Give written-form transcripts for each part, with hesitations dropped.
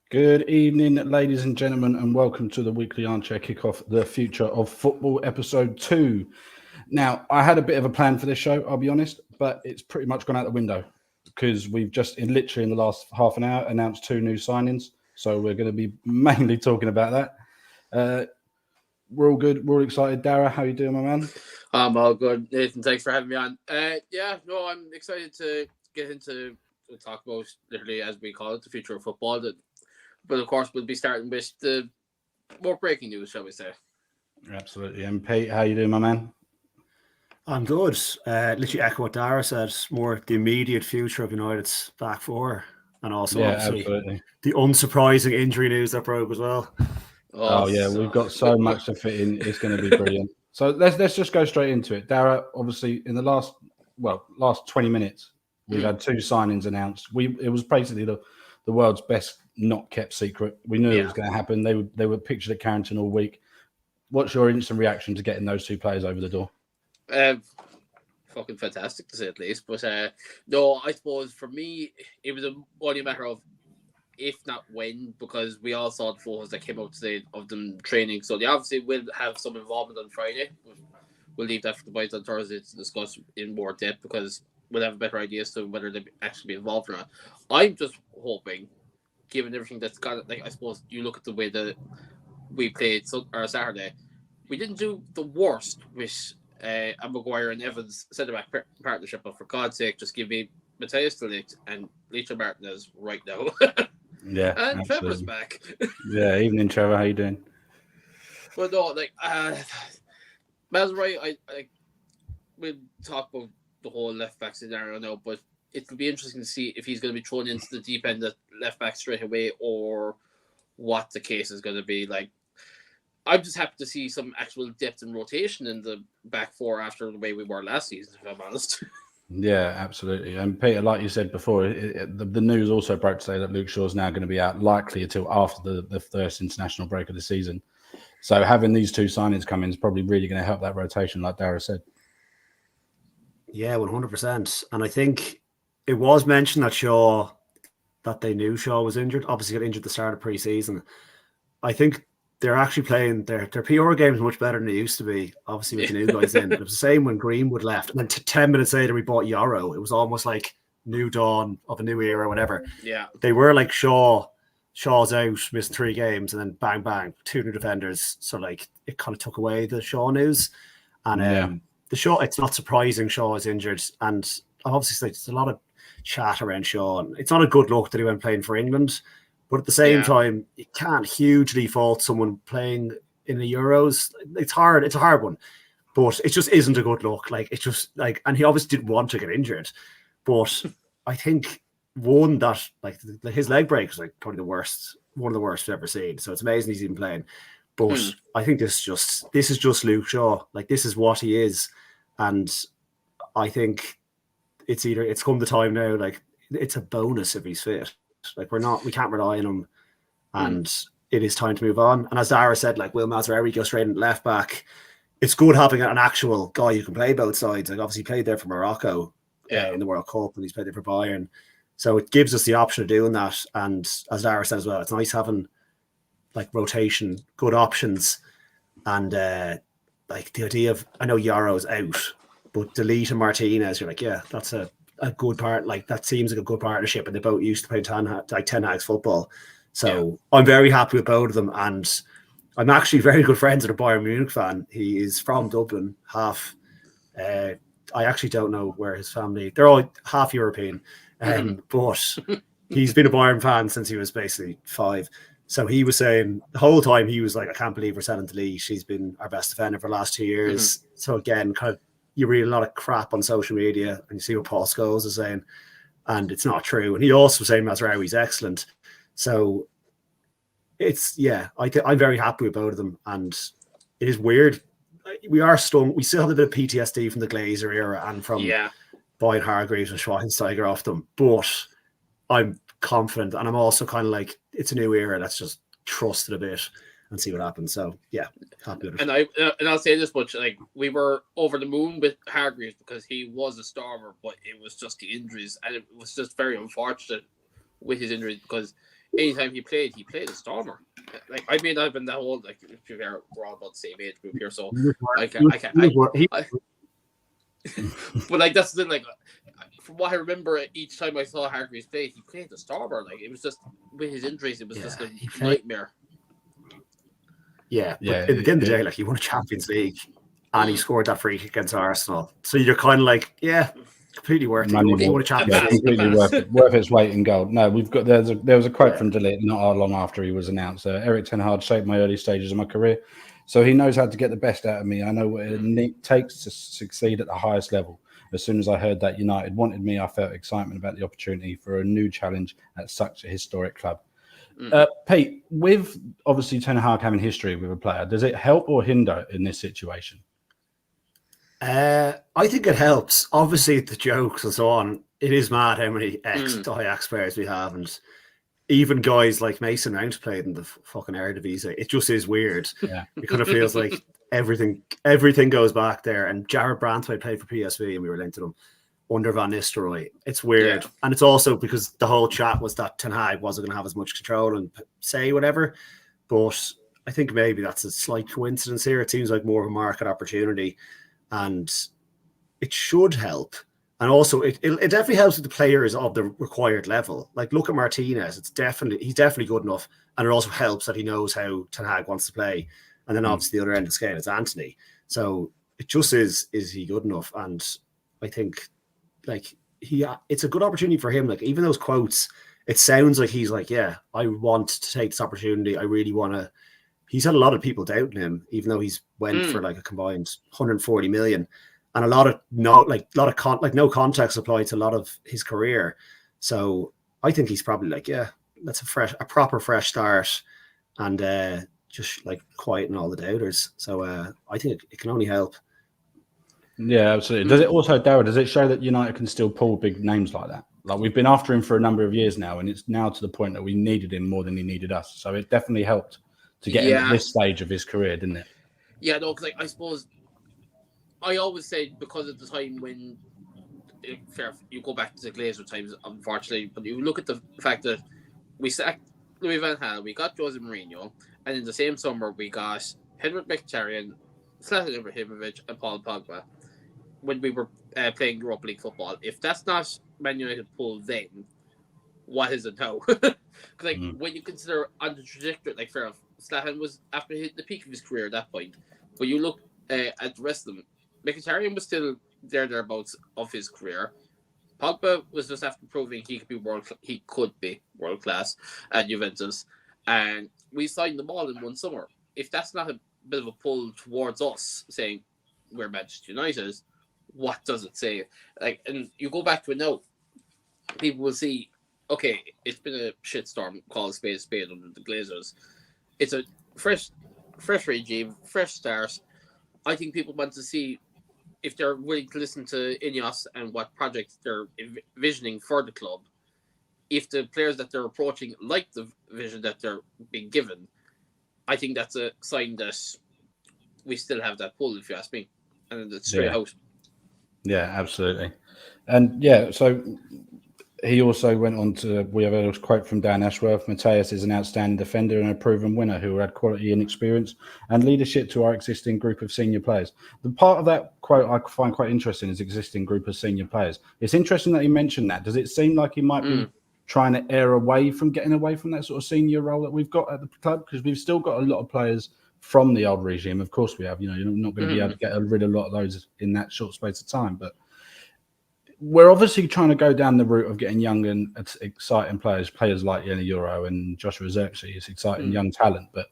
Good evening, ladies and gentlemen, and welcome to the weekly armchair kickoff, the future of football, episode 2. Now, I had a bit of a plan for this show, I'll be honest, but it's pretty much gone out the window because we've just literally in the last half an hour announced 2 new signings. So we're going to be mainly talking about that. We're all good. We're all excited. Dara, how you doing, my man? I'm all good, Nathan. Thanks for having me on. I'm excited to get into talk about literally as we call it, the future of football. But of course, we'll be starting with the more breaking news, shall we say? Absolutely. And Pete, how you doing, my man? I'm good. Literally echo what Dara said. More the immediate future of United's back four, and also obviously the unsurprising injury news that broke as well. We've got so much to fit in. It's going to be brilliant. So let's just go straight into it. Dara, obviously, in the last 20 minutes, we've had 2 signings announced. It was basically the world's best not kept secret. We knew it was going to happen. They were pictured at Carrington all week. What's your instant reaction to getting those 2 players over the door? Fucking fantastic to say at least. But no, I suppose for me it was only a matter of if not when, because we all saw the photos that came out today of them training. So they obviously will have some involvement on Friday. We'll leave that for the boys on Thursday to discuss in more depth because we'll have a better idea as to whether they actually be involved or not. I'm just hoping, given everything that's got, I suppose you look at the way that we played Saturday, we didn't do the worst with a Maguire and Evans centre-back partnership, but for God's sake, just give me Matthias de Ligt and Ligt Martinez right now. Yeah, and absolutely. Trevor's back. Yeah, evening, Trevor. How you doing? Well, no, Mazrouai, we'll talk about the whole left back scenario now, but it will be interesting to see if he's going to be thrown into the deep end at left back straight away or what the case is going to be. I'm just happy to see some actual depth and rotation in the back four after the way we were last season, if I'm honest. Yeah, absolutely. And Peter, like you said before, the news also broke today that Luke Shaw's now going to be out likely until after the first international break of the season. So having these 2 signings come in is probably really going to help that rotation, like Dara said. Yeah, 100%. And I think it was mentioned that they knew Shaw was injured. Obviously got injured at the start of pre-season. I think they're actually playing their PR games much better than they used to be, obviously with the new guys in. It was the same when Greenwood left. And then 10 minutes later, we bought Yarrow. It was almost like new dawn of a new era or whatever. Yeah. They were like Shaw's out, missed 3 games, and then bang, bang, 2 new defenders. So it kind of took away the Shaw news. And the Shaw, it's not surprising Shaw is injured. And obviously there's a lot of chat around Shaw. And it's not a good look that he went playing for England. But at the same time, you can't hugely fault someone playing in the Euros. It's hard. It's a hard one. But it just isn't a good look. And he obviously didn't want to get injured. But I think his leg break was probably the worst, one of the worst we've ever seen. So it's amazing he's even playing. But I think this is just Luke Shaw. This is what he is. And I think it's come the time now. It's a bonus if he's fit. We can't rely on him, and it is time to move on. And as Dara said, Will Mazrouai goes straight into left back. It's good having an actual guy who can play both sides. Obviously, he played there for Morocco in the World Cup, and he's played there for Bayern. So it gives us the option of doing that. And as Dara said as well, it's nice having rotation, good options, and the idea of, I know Yarrow's out, but de Ligt and Martinez, you're that's a good part. That seems like a good partnership, and they both used to play Ten Hag's football. So I'm very happy with both of them, and I'm actually very good friends with a Bayern Munich fan. He is from Dublin, half. I actually don't know where his family. They're all half European, but he's been a Bayern fan since he was basically 5. So he was saying the whole time, he was like, I can't believe we're selling to Lee. She's been our best defender for the last 2 years. So again, kind of, you read a lot of crap on social media and you see what Paul Scholes is saying, and it's not true. And he also was saying Mazrouai's excellent. So I'm very happy with both of them. And it is weird. We are stung. We still have a bit of PTSD from the Glazer era and from buying Hargreaves and Schweinsteiger off them. But I'm confident, and I'm also kind of it's a new era. Let's just trust it a bit and see what happens. So happy with it. And I'll say this much: we were over the moon with Hargreaves because he was a starter, but it was just the injuries, and it was just very unfortunate with his injuries because anytime he played a stormer. Like I may not have been that old. Like we're all about the same age group here, so but like that's the thing. Like from what I remember, each time I saw Hargreaves play, he played the stormer. Like it was just with his injuries, it was just a nightmare. Yeah, but at the end of the day, like he won a Champions League and he scored that free kick against Arsenal. So you're kind of like, completely worth it. He won a Champions League. Completely worth its weight in gold. No, we've got there was a quote from Ligt not long after he was announced. Eric Ten Hag shaped my early stages of my career, so he knows how to get the best out of me. I know what it takes to succeed at the highest level. As soon as I heard that United wanted me, I felt excitement about the opportunity for a new challenge at such a historic club. Pete, with obviously Ten Hag having history with a player, does it help or hinder in this situation? I think it helps. Obviously, the jokes and so on. It is mad how many ex-Ajax players we have, and even guys like Mason Mount played in the fucking Eredivisie. It just is weird. Yeah, it kind of feels like everything goes back there. And Jared Brantwaite played for PSV, and we were linked to them under Van Nistelrooy. It's weird, and it's also because the whole chat was that Ten Hag wasn't going to have as much control and say whatever. But I think maybe that's a slight coincidence here. It seems like more of a market opportunity, and it should help. And also, it definitely helps with the players of the required level. Like, look at Martinez. He's definitely good enough, and it also helps that he knows how Ten Hag wants to play. And then obviously the other end of the scale is Anthony. So it just is he good enough? And I think like it's a good opportunity for him. Like even those quotes, it sounds like he's like, I want to take this opportunity. I really want to. He's had a lot of people doubting him, even though he's went for like a combined 140 million. And no context applied to a lot of his career. So I think he's probably like, that's a proper fresh start, and just like quieten all the doubters. So I think it can only help. Yeah, absolutely. Does it also, Darrell, does it show that United can still pull big names like that? Like we've been after him for a number of years now, and it's now to the point that we needed him more than he needed us. So it definitely helped to get him at this stage of his career, didn't it? Yeah, no, because I suppose I always say because at the time when you go back to the Glazer times, unfortunately, but you look at the fact that we sacked Louis van Gaal, we got Jose Mourinho, and in the same summer we got Henrik Mkhitaryan, Zlatan Ibrahimovic, and Paul Pogba when we were playing Europa League football. If that's not Man United pull then, what is it now? Because when you consider on the trajectory, like fair enough, Zlatan was after hitting the peak of his career at that point, but you look at the rest of them, Mkhitaryan was still thereabouts of his career. Pogba was just after proving he could be world class at Juventus, and we signed them all in one summer. If that's not a bit of a pull towards us saying we're Manchester United, what does it say? Like, and you go back to it now, people will see, okay, it's been a shitstorm, call a spade under the Glazers. It's a fresh regime, fresh start. I think people want to see if they're willing to listen to Ineos and what projects they're envisioning for the club. If the players that they're approaching like the vision that they're being given, I think that's a sign that we still have that pull, if you ask me. And it's straight out. Yeah, absolutely. And so he also went on to, we have a quote from Dan Ashworth, Mateus is an outstanding defender and a proven winner who had quality and experience and leadership to our existing group of senior players. The part of that quote I find quite interesting is existing group of senior players. It's interesting that he mentioned that. Does it seem like he might be trying to err away from getting away from that sort of senior role that we've got at the club? Because we've still got a lot of players from the old regime. Of course we have, you're not going to be able to get rid of a lot of those in that short space of time, but we're obviously trying to go down the route of getting young and exciting players like Yeni Euro and Joshua Zirkzee is exciting young talent, but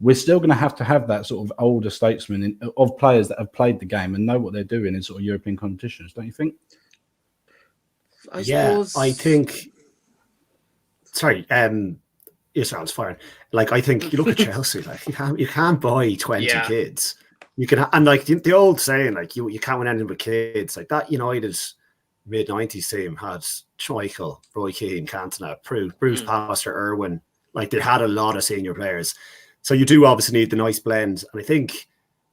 we're still going to have that sort of older statesman of players that have played the game and know what they're doing in sort of European competitions, don't you think? I think. Sorry, it sounds fine. Like I think you look at Chelsea, like you can't buy 20 kids. You can, and like the old saying, like you can't win anything with kids. Like that United mid-90s team had Schmeichel, Roy Keane, Cantona, Bruce Pastor, Irwin. Like they had a lot of senior players. So you do obviously need the nice blend. And I think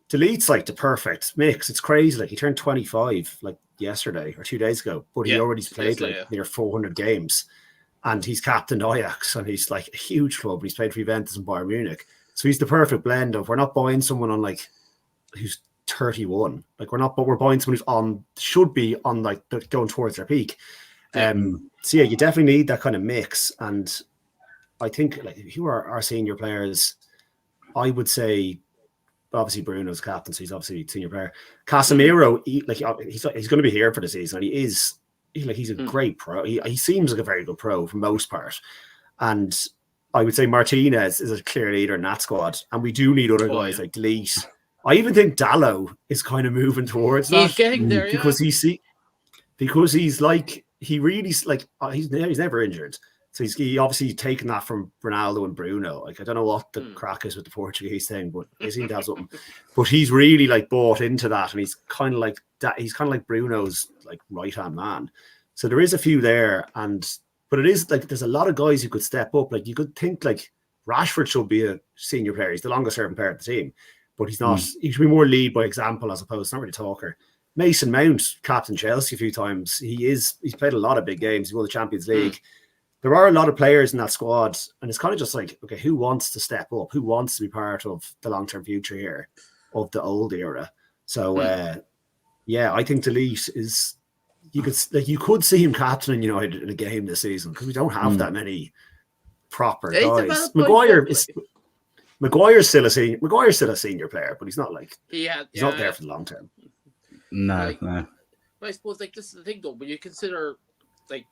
Delite's like the perfect mix. It's crazy. Like he turned 25 like yesterday or 2 days ago, but he already played like near 400 games. and he's captained Ajax, and he's like a huge club. He's played for Juventus and Bayern Munich, so he's the perfect blend of we're not buying someone on like who's 31, like we're buying someone who's should be on like going towards their peak. So yeah, you definitely need that kind of mix, and I think like if you are our senior players, I would say obviously Bruno's captain, so he's obviously a senior player. Casemiro, he's going to be here for the season, and he's a great pro. He seems like a very good pro for most part, and I would say Martinez is a clear leader in that squad, and we do need other guys like Ligt. I even think Dallo is kind of moving towards that. He's getting there, because he's like he really like he's never injured. So he's obviously taken that from Ronaldo and Bruno. Like I don't know what the crack is with the Portuguese thing, but he seems to have something. But he's really like bought into that, and he's kind of like that. He's kind of like Bruno's like right hand man. So there is a few there, but it is like there's a lot of guys who could step up. Like you could think like Rashford should be a senior player. He's the longest serving player of the team, but he's not. He should be more lead by example as opposed to not really talker. Mason Mount, captain Chelsea a few times. He's played a lot of big games. He won the Champions League. There are a lot of players in that squad, and it's kind of just like, okay, who wants to step up? Who wants to be part of the long-term future here of the old era? So, I think Ligt is. You could see him captaining United in a game this season because we don't have that many proper guys. Maguire's still a senior player, but he's not like he's not there for the long term. No. But I suppose like this is the thing though, when you consider like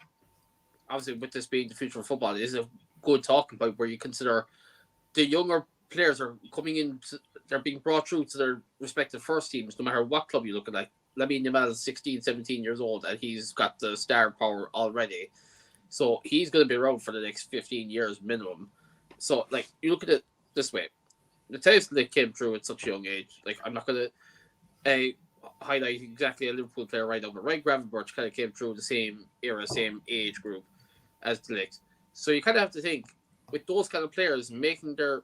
obviously with this being the future of football, it is a good talking point where you consider the younger players are coming in, they're being brought through to their respective first teams, no matter what club you look at. Like Lamine Yamal is 16, 17 years old, and he's got the star power already. So he's going to be around for the next 15 years minimum. So, like, you look at it this way. The Ligt they came through at such a young age. Like, I'm not going to highlight exactly a Liverpool player right now, but Ryan Gravenberch kind of came through the same era, same age group as the Ligt. So you kind of have to think, with those kind of players making their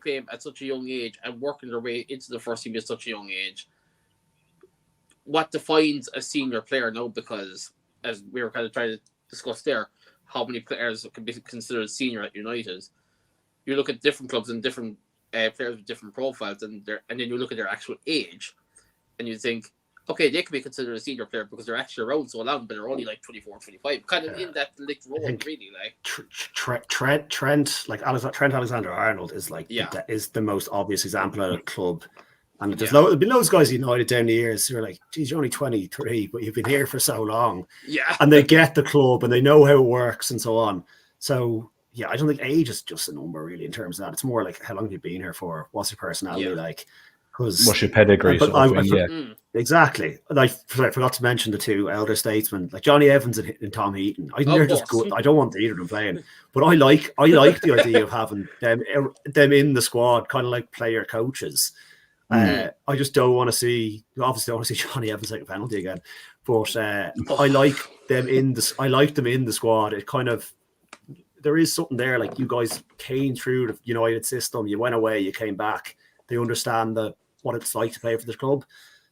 claim at such a young age and working their way into the first team at such a young age, what defines a senior player now? Because as we were kind of trying to discuss there, how many players can be considered senior at United? You look at different clubs and different players with different profiles, and then you look at their actual age, and you think, okay, they can be considered a senior player because they're actually around so long, but they're only like 24, 25, kind of in that Ligt role, really. Like Trent Alexander-Arnold is like is the most obvious example of a club. And there'll be loads of guys at United down the years who are like, geez, you're only 23, but you've been here for so long. Yeah. And they get the club and they know how it works and so on. So, I don't think age is just a number really in terms of that. It's more like how long have you been here for? What's your personality like? What's your pedigree? Exactly. And I forgot to mention the two elder statesmen, like Johnny Evans and Tom Heaton. I think they're just good. I don't want either of them playing, but I like the idea of having them in the squad, kind of like player coaches. I just don't want to see. Obviously, I want to see Johnny Evans take a penalty again. But I like them in the squad. It kind of there is something there. Like you guys came through the United system. You went away. You came back. They understand what it's like to play for this club.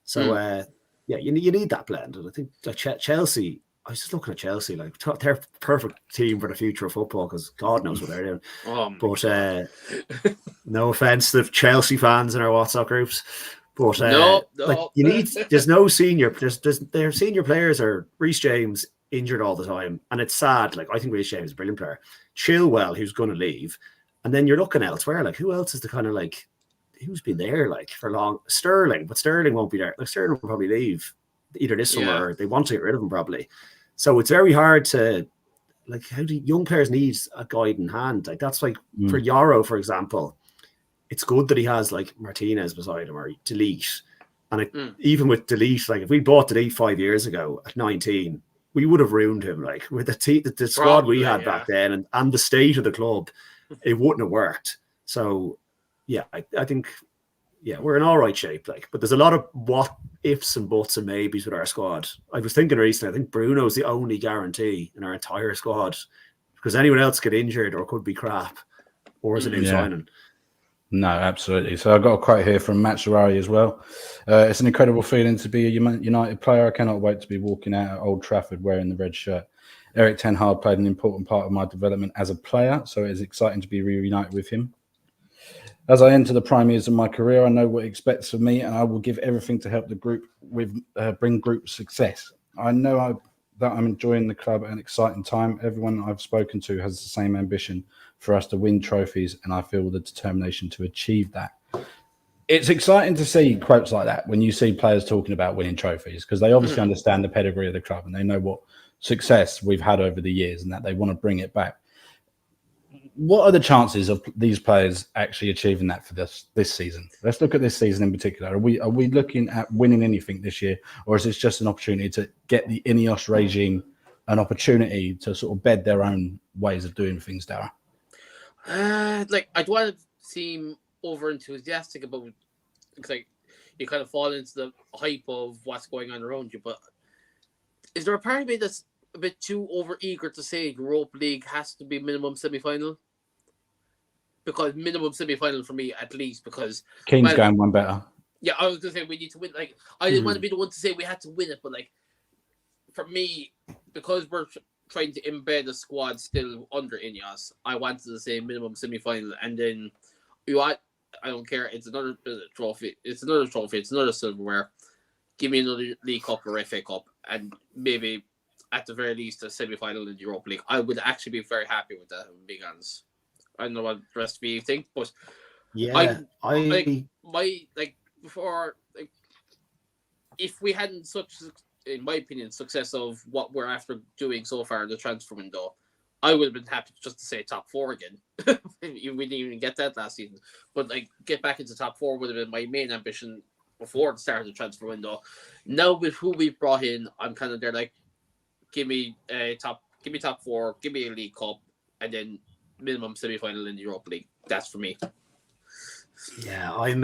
So you need that blend. And I think like Chelsea. I was just looking at Chelsea, like they're a perfect team for the future of football because God knows what they're doing. But no offense to Chelsea fans in our WhatsApp groups, but like you need. There's no senior. Their senior players are Reece James injured all the time, and it's sad. Like I think Reece James is a brilliant player. Chilwell, who's going to leave, and then you're looking elsewhere. Like who else is the kind of like who's been there like for long? Sterling, but Sterling won't be there. Like Sterling will probably leave either this summer or they want to get rid of him probably. So it's very hard to, like, how do young players need a guiding hand? Like, that's like, for Yaro, for example, it's good that he has, like, Martinez beside him or Ligt. And even with Ligt, like, if we bought Ligt 5 years ago at 19, we would have ruined him. Like, with the squad we had back then and the state of the club, it wouldn't have worked. So, I think... we're in all right shape, like, but there's a lot of what ifs and buts and maybes with our squad. I was thinking recently, I think Bruno's the only guarantee in our entire squad because anyone else get injured or could be crap or is a new signing. No, absolutely. So I've got a quote here from Mazrouai as well. It's an incredible feeling to be a United player. I cannot wait to be walking out at Old Trafford wearing the red shirt. Erik ten Hag played an important part of my development as a player, so it is exciting to be reunited with him. As I enter the prime years of my career, I know what it expects of me, and I will give everything to help the group bring group success. I know that I'm enjoying the club at an exciting time. Everyone I've spoken to has the same ambition for us to win trophies, and I feel the determination to achieve that. It's exciting to see quotes like that when you see players talking about winning trophies, because they obviously understand the pedigree of the club and they know what success we've had over the years and that they want to bring it back. What are the chances of these players actually achieving that for this season? Let's look at this season in particular. Are we looking at winning anything this year, or is this just an opportunity to get the Ineos regime an opportunity to sort of bed their own ways of doing things, Dara? I don't want to seem over enthusiastic about, like, you kind of fall into the hype of what's going on around you, but is there a part of me that's a bit too over eager to say Europa League has to be minimum semi-final? Because minimum semi-final for me, at least, because Keane's going one better. Yeah, I was going to say we need to win. Like, I didn't want to be the one to say we had to win it, but like, for me, because we're trying to embed a squad still under Ineos, I wanted to say minimum semi-final, and then I don't care. It's another trophy. It's another trophy. It's another silverware. Give me another League Cup or FA Cup, and maybe at the very least a semi-final in the Europa League. I would actually be very happy with that, big hands. I don't know what the rest of you think, but yeah, if we hadn't such, in my opinion, success of what we're after doing so far in the transfer window, I would have been happy just to say top four again. We didn't even get that last season, but like top four would have been my main ambition before the start of the transfer window. Now with who we've brought in, I'm kind of there like, give me top four, give me a League Cup, and then minimum semi-final in the Europa League. That's for me. Yeah, I'm.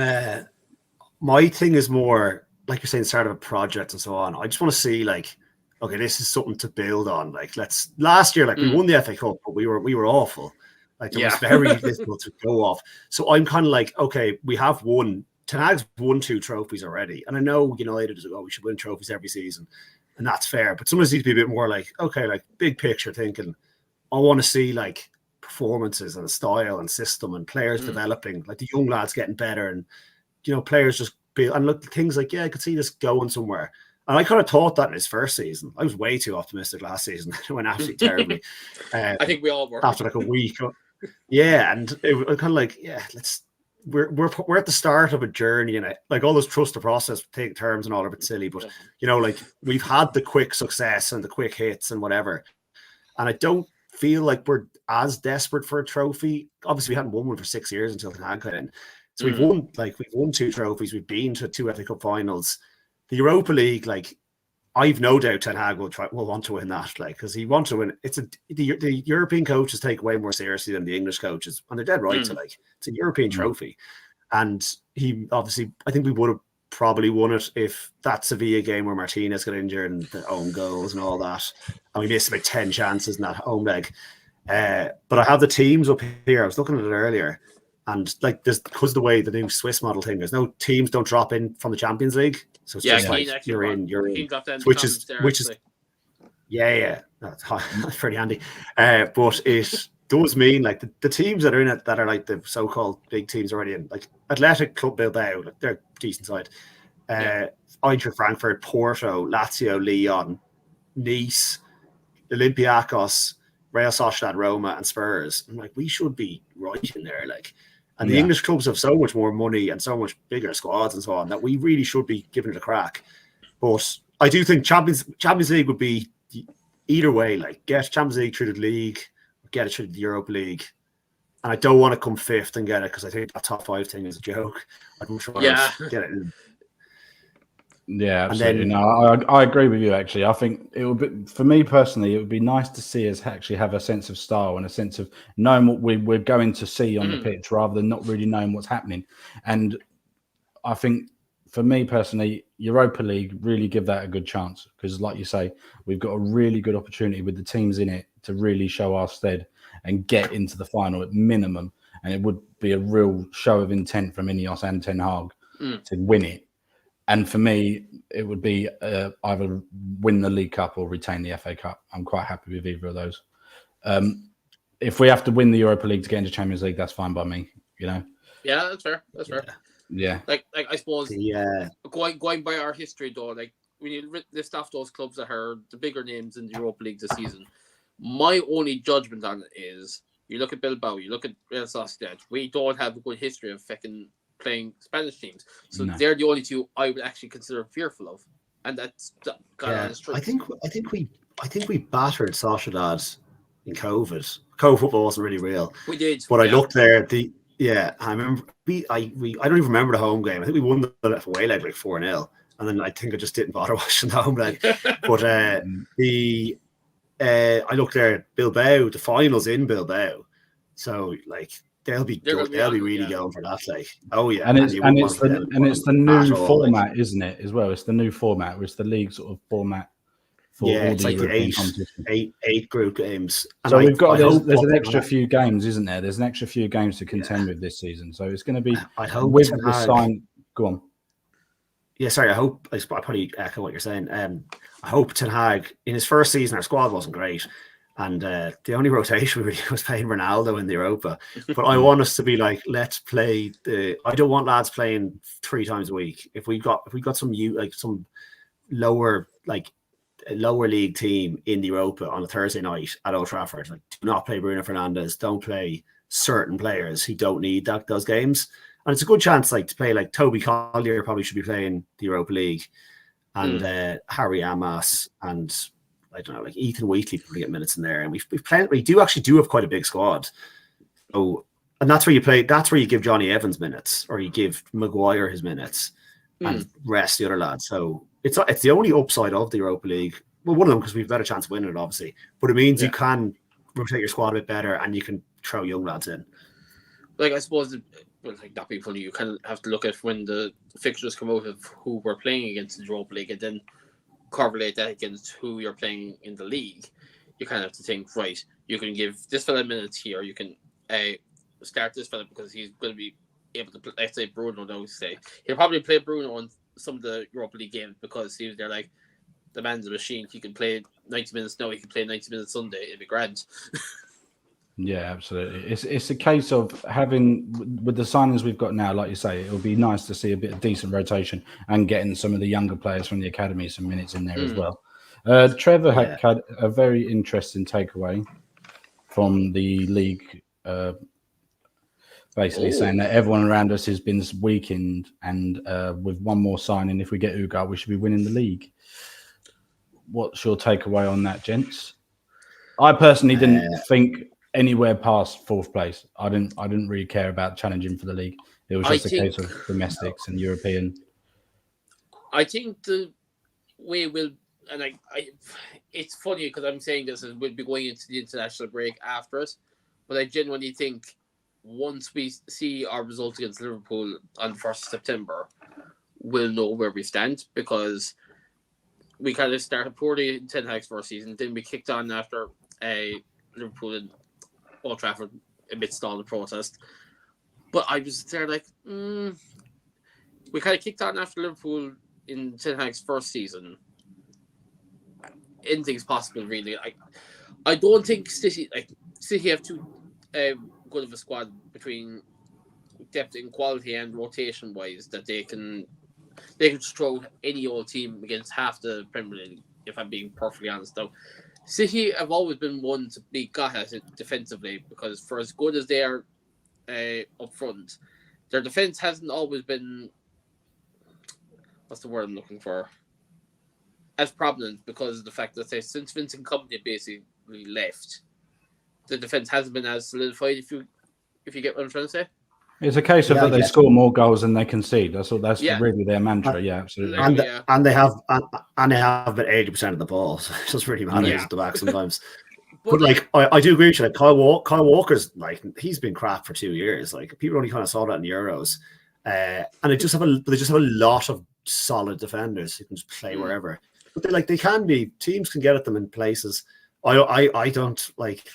My thing is more like you're saying, start of a project and so on. I just want to see like, okay, this is something to build on. Like, last year, like we won the FA Cup, but we were awful. Like there was very little to go off. So I'm kind of like, okay, we have won. Ten Hag's won 2 trophies already, and I know United is we should win trophies every season, and that's fair. But sometimes needs to be a bit more like, okay, like big picture thinking. I want to see like performances and style and system and players developing, like the young lads getting better, and players just build and look things like, I could see this going somewhere. And I kind of thought that in his first season. I was way too optimistic last season. It went absolutely terribly. I think we all were after like a week. And it was kind of like, we're at the start of a journey, and like all those trust the process take terms and all are a bit silly, but like we've had the quick success and the quick hits and whatever, and I don't feel like we're as desperate for a trophy. Obviously, we hadn't won one for 6 years until Ten Hag got in. So we've won 2 trophies. We've been to 2 FA Cup finals. The Europa League, like I've no doubt Ten Hag will want to win that, like because he wants to win. The European coaches take way more seriously than the English coaches, and they're dead right to like it's a European trophy. And he obviously, I think we would have probably won it if that Sevilla game where Martinez got injured and the own goals and all that, and we missed about 10 chances in that home leg. But I have the teams up here. I was looking at it earlier, and like there's because the way the new Swiss model thing, there's no teams don't drop in from the Champions League, so it's just like you're in, which is that's pretty handy. But it does mean like the teams that are in it that are like the so-called big teams already in, like Athletic Club Bilbao, like they're decent side. Eintracht Frankfurt, Porto, Lazio, Lyon, Nice, Olympiacos, Real Sociedad, Roma, and Spurs. I'm like, we should be right in there, like. And the English clubs have so much more money and so much bigger squads and so on that we really should be giving it a crack. But I do think Champions League would be either way, like get Champions League through the league, or get it through the Europa League. And I don't want to come 5th and get it because I think that top 5 thing is a joke. I'd much rather get it in. Yeah, absolutely. I agree with you, actually. I think it would be, for me personally, it would be nice to see us actually have a sense of style and a sense of knowing what we're going to see on the pitch rather than not really knowing what's happening. And I think for me personally, Europa League really give that a good chance because, like you say, we've got a really good opportunity with the teams in it to really show our stead and get into the final at minimum. And it would be a real show of intent from Ineos and Ten Hag to win it. And for me, it would be either win the League Cup or retain the FA Cup. I'm quite happy with either of those. If we have to win the Europa League to get into Champions League, that's fine by me. Yeah, that's fair. That's fair. Yeah. Like I suppose going by our history though, like when you list off those clubs that are the bigger names in the Europa League this season, my only judgment on it is you look at Bilbao, you look at Real Sociedad. We don't have a good history of fucking playing Spanish teams, so they're the only two I would actually consider fearful of, and that's honest truth. I think we battered Sociedad in COVID. COVID football wasn't really real. We did, but I looked there. I remember I don't even remember the home game. I think we won the away leg like 4-0, and then I think I just didn't bother watching the home leg. But I looked there, Bilbao, the finals in Bilbao, so like they'll be really going for that. Like, oh yeah, and it's the new format, like, isn't it? As well, it's the new format, which the league sort of format. It's like eight group games. And so we've got there's an extra few games, isn't there? There's an extra few games to contend with this season, so it's going to be. I hope with the sign. Go on. Yeah, sorry. I probably echo what you're saying. I hope Ten Hag in his first season, our squad wasn't great, and the only rotation really was playing Ronaldo in the Europa. But I want us to be like, let's play I don't want lads playing 3 times a week. If we got some lower league team in the Europa on a Thursday night at Old Trafford, like, do not play Bruno Fernandes. Don't play certain players who don't need those games. And it's a good chance, like, to play like Toby Collier probably should be playing the Europa League, and Harry Amas, and I don't know, like Ethan Wheatley probably get minutes in there. And we do have quite a big squad. So, and that's where you play. That's where you give Johnny Evans minutes, or you give Maguire his minutes, and rest the other lads. So it's the only upside of the Europa League. Well, one of them, because we've a better chance of winning it, obviously. But it means you can rotate your squad a bit better, and you can throw young lads in. Like, I suppose, like, not being funny, you kind of have to look at when the fixtures come out of who we're playing against in the Europa League, and then correlate that against who you're playing in the league. You kind of have to think, right, you can give this fella minutes here, you can start this fella because he's going to be able to play, let's say Bruno, he'll probably play Bruno on some of the Europa League games because they're like, the man's a machine. He can play 90 minutes now, he can play 90 minutes Sunday, it'd be grand. Yeah, absolutely. It's a case of having, with the signings we've got now, like you say, it'll be nice to see a bit of decent rotation and getting some of the younger players from the academy some minutes in there as well. Trevor had a very interesting takeaway from the league, basically saying that everyone around us has been weakened, and with one more signing, if we get Ugar, we should be winning the league. What's your takeaway on that, gents? I personally didn't think anywhere past 4th place. I didn't really care about challenging for the league. It was just a case of domestics and European. I think the way it's funny because I'm saying this as we'll be going into the international break after us, but I genuinely think once we see our results against Liverpool on 1st of September, we'll know where we stand, because we kind of started poorly in Ten Hag's first season, then we kicked on after Liverpool and Old Trafford amidst all the protest. But I was there like, we kind of kicked on after Liverpool in Ten Hag's first season. Anything's possible, really. I don't think City have too good of a squad between depth and quality and rotation wise that they can just throw any old team against half the Premier League, if I'm being perfectly honest. Though City have always been one to be got at it defensively, because for as good as they are up front, their defense hasn't always been, what's the word I'm looking for, as prominent, because of the fact that since Vincent Kompany basically left, the defense hasn't been as solidified, if you get what I'm trying to say. It's a case of that they score more goals than they concede. That's really their mantra. Yeah, absolutely. And they have been 80% of the ball. So it doesn't really matter at the back sometimes. but like I do agree with you. Like Kyle Walker's, like, he's been crap for 2 years. Like, people only kind of saw that in the Euros, and they just have a lot of solid defenders who can just play wherever. But teams can get at them in places. I don't like.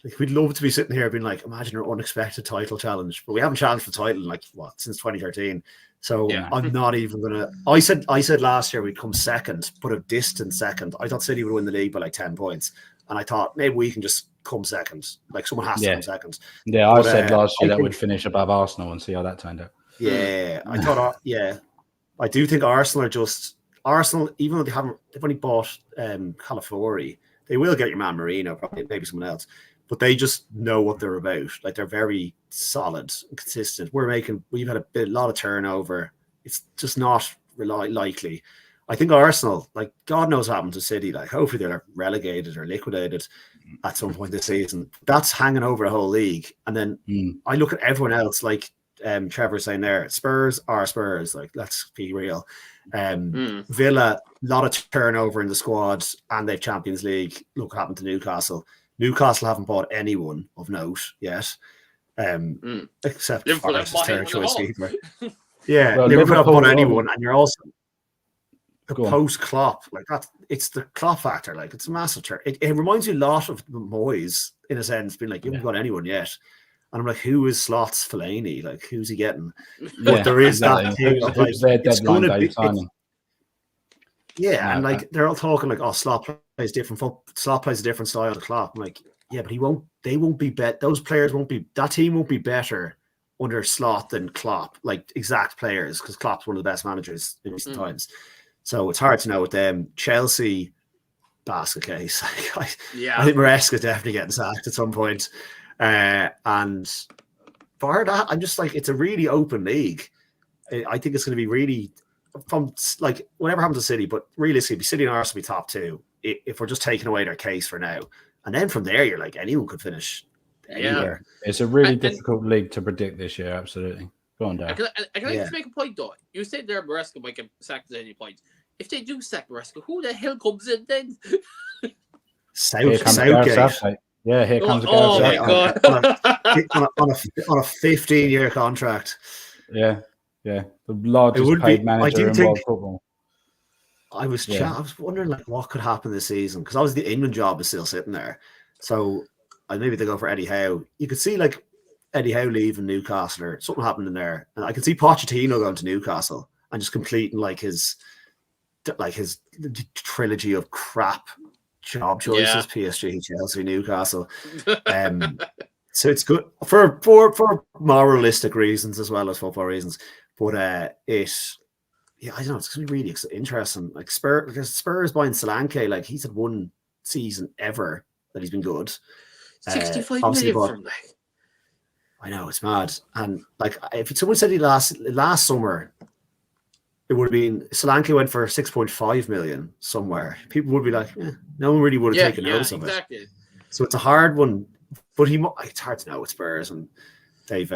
Like, we'd love to be sitting here being like, imagine our unexpected title challenge, but we haven't challenged for the title in like since 2013. So I'm not even gonna. I said last year we'd come second, but a distant second. I thought City would win the league by like 10 points, and I thought maybe we can just come second. Like someone has to come second. Yeah, I said last year that would finish above Arsenal and see how that turned out. Yeah, I thought. Yeah, I do think Arsenal are just Arsenal. Even though they've only bought Calafiori, they will get your man Marino, probably maybe someone else. But they just know what they're about. Like, they're very solid and consistent. We've had a lot of turnover. It's just not likely. I think Arsenal, like, God knows what happened to City. Like, hopefully they're relegated or liquidated at some point this season. That's hanging over the whole league. And then I look at everyone else, like Trevor's saying there, Spurs are Spurs. Like, let's be real. Villa, a lot of turnover in the squad, and they've Champions League. Look what happened to Newcastle. Newcastle haven't bought anyone of note yet, except Forest's third choice keeper. Yeah, well, Liverpool haven't bought anyone, and you're also post Klopp. Like, that, it's the Klopp factor. Like, it's a massive turn. It reminds you a lot of Moyes in a sense, being like, you haven't got anyone yet. And I'm like, who is Slots Fellaini? Like, who's he getting? But there is that thing of, like, their deadline day signing. Yeah, and like they're all talking like, oh, Slot plays different. Slot plays a different style to Klopp. I'm like, yeah, but they won't be those players won't be. That team won't be better under Slot than Klopp. Like, exact players, because Klopp's one of the best managers in recent times. So it's hard to know with them. Chelsea, basket case. I think Maresca's definitely getting sacked at some point. And bar that, I'm just like, it's a really open league. I think it's going to be really. From like whatever happens to City, but realistically, City and Arsenal be top two if we're just taking away their case for now, and then from there, you're like, anyone could finish anywhere. It's a really difficult league to predict this year. Absolutely. Go on, Dan. Can I just make a point though? You said there Maresca might get sacked at any point. If they do sack Maresca, who the hell comes in then? Southgate. Yeah, here comes oh my god! on a 15-year contract. Yeah. Yeah, the largest paid manager in world football. I was wondering like what could happen this season, because obviously the England job is still sitting there. So maybe they go for Eddie Howe. You could see like Eddie Howe leaving Newcastle or something happening there, and I could see Pochettino going to Newcastle and just completing like his trilogy of crap job choices: PSG, Chelsea, Newcastle. So it's good for moralistic reasons as well as football reasons. But I don't know. It's going to be really interesting. Like Spurs buying Solanke, like he's had one season ever that he's been good. 65 million from like. I know, it's mad. And like, if someone said he last summer, it would have been Solanke went for 6.5 million somewhere. People would be like, no one really would have taken notice of it. So it's a hard one. But it's hard to know with Spurs, and they've.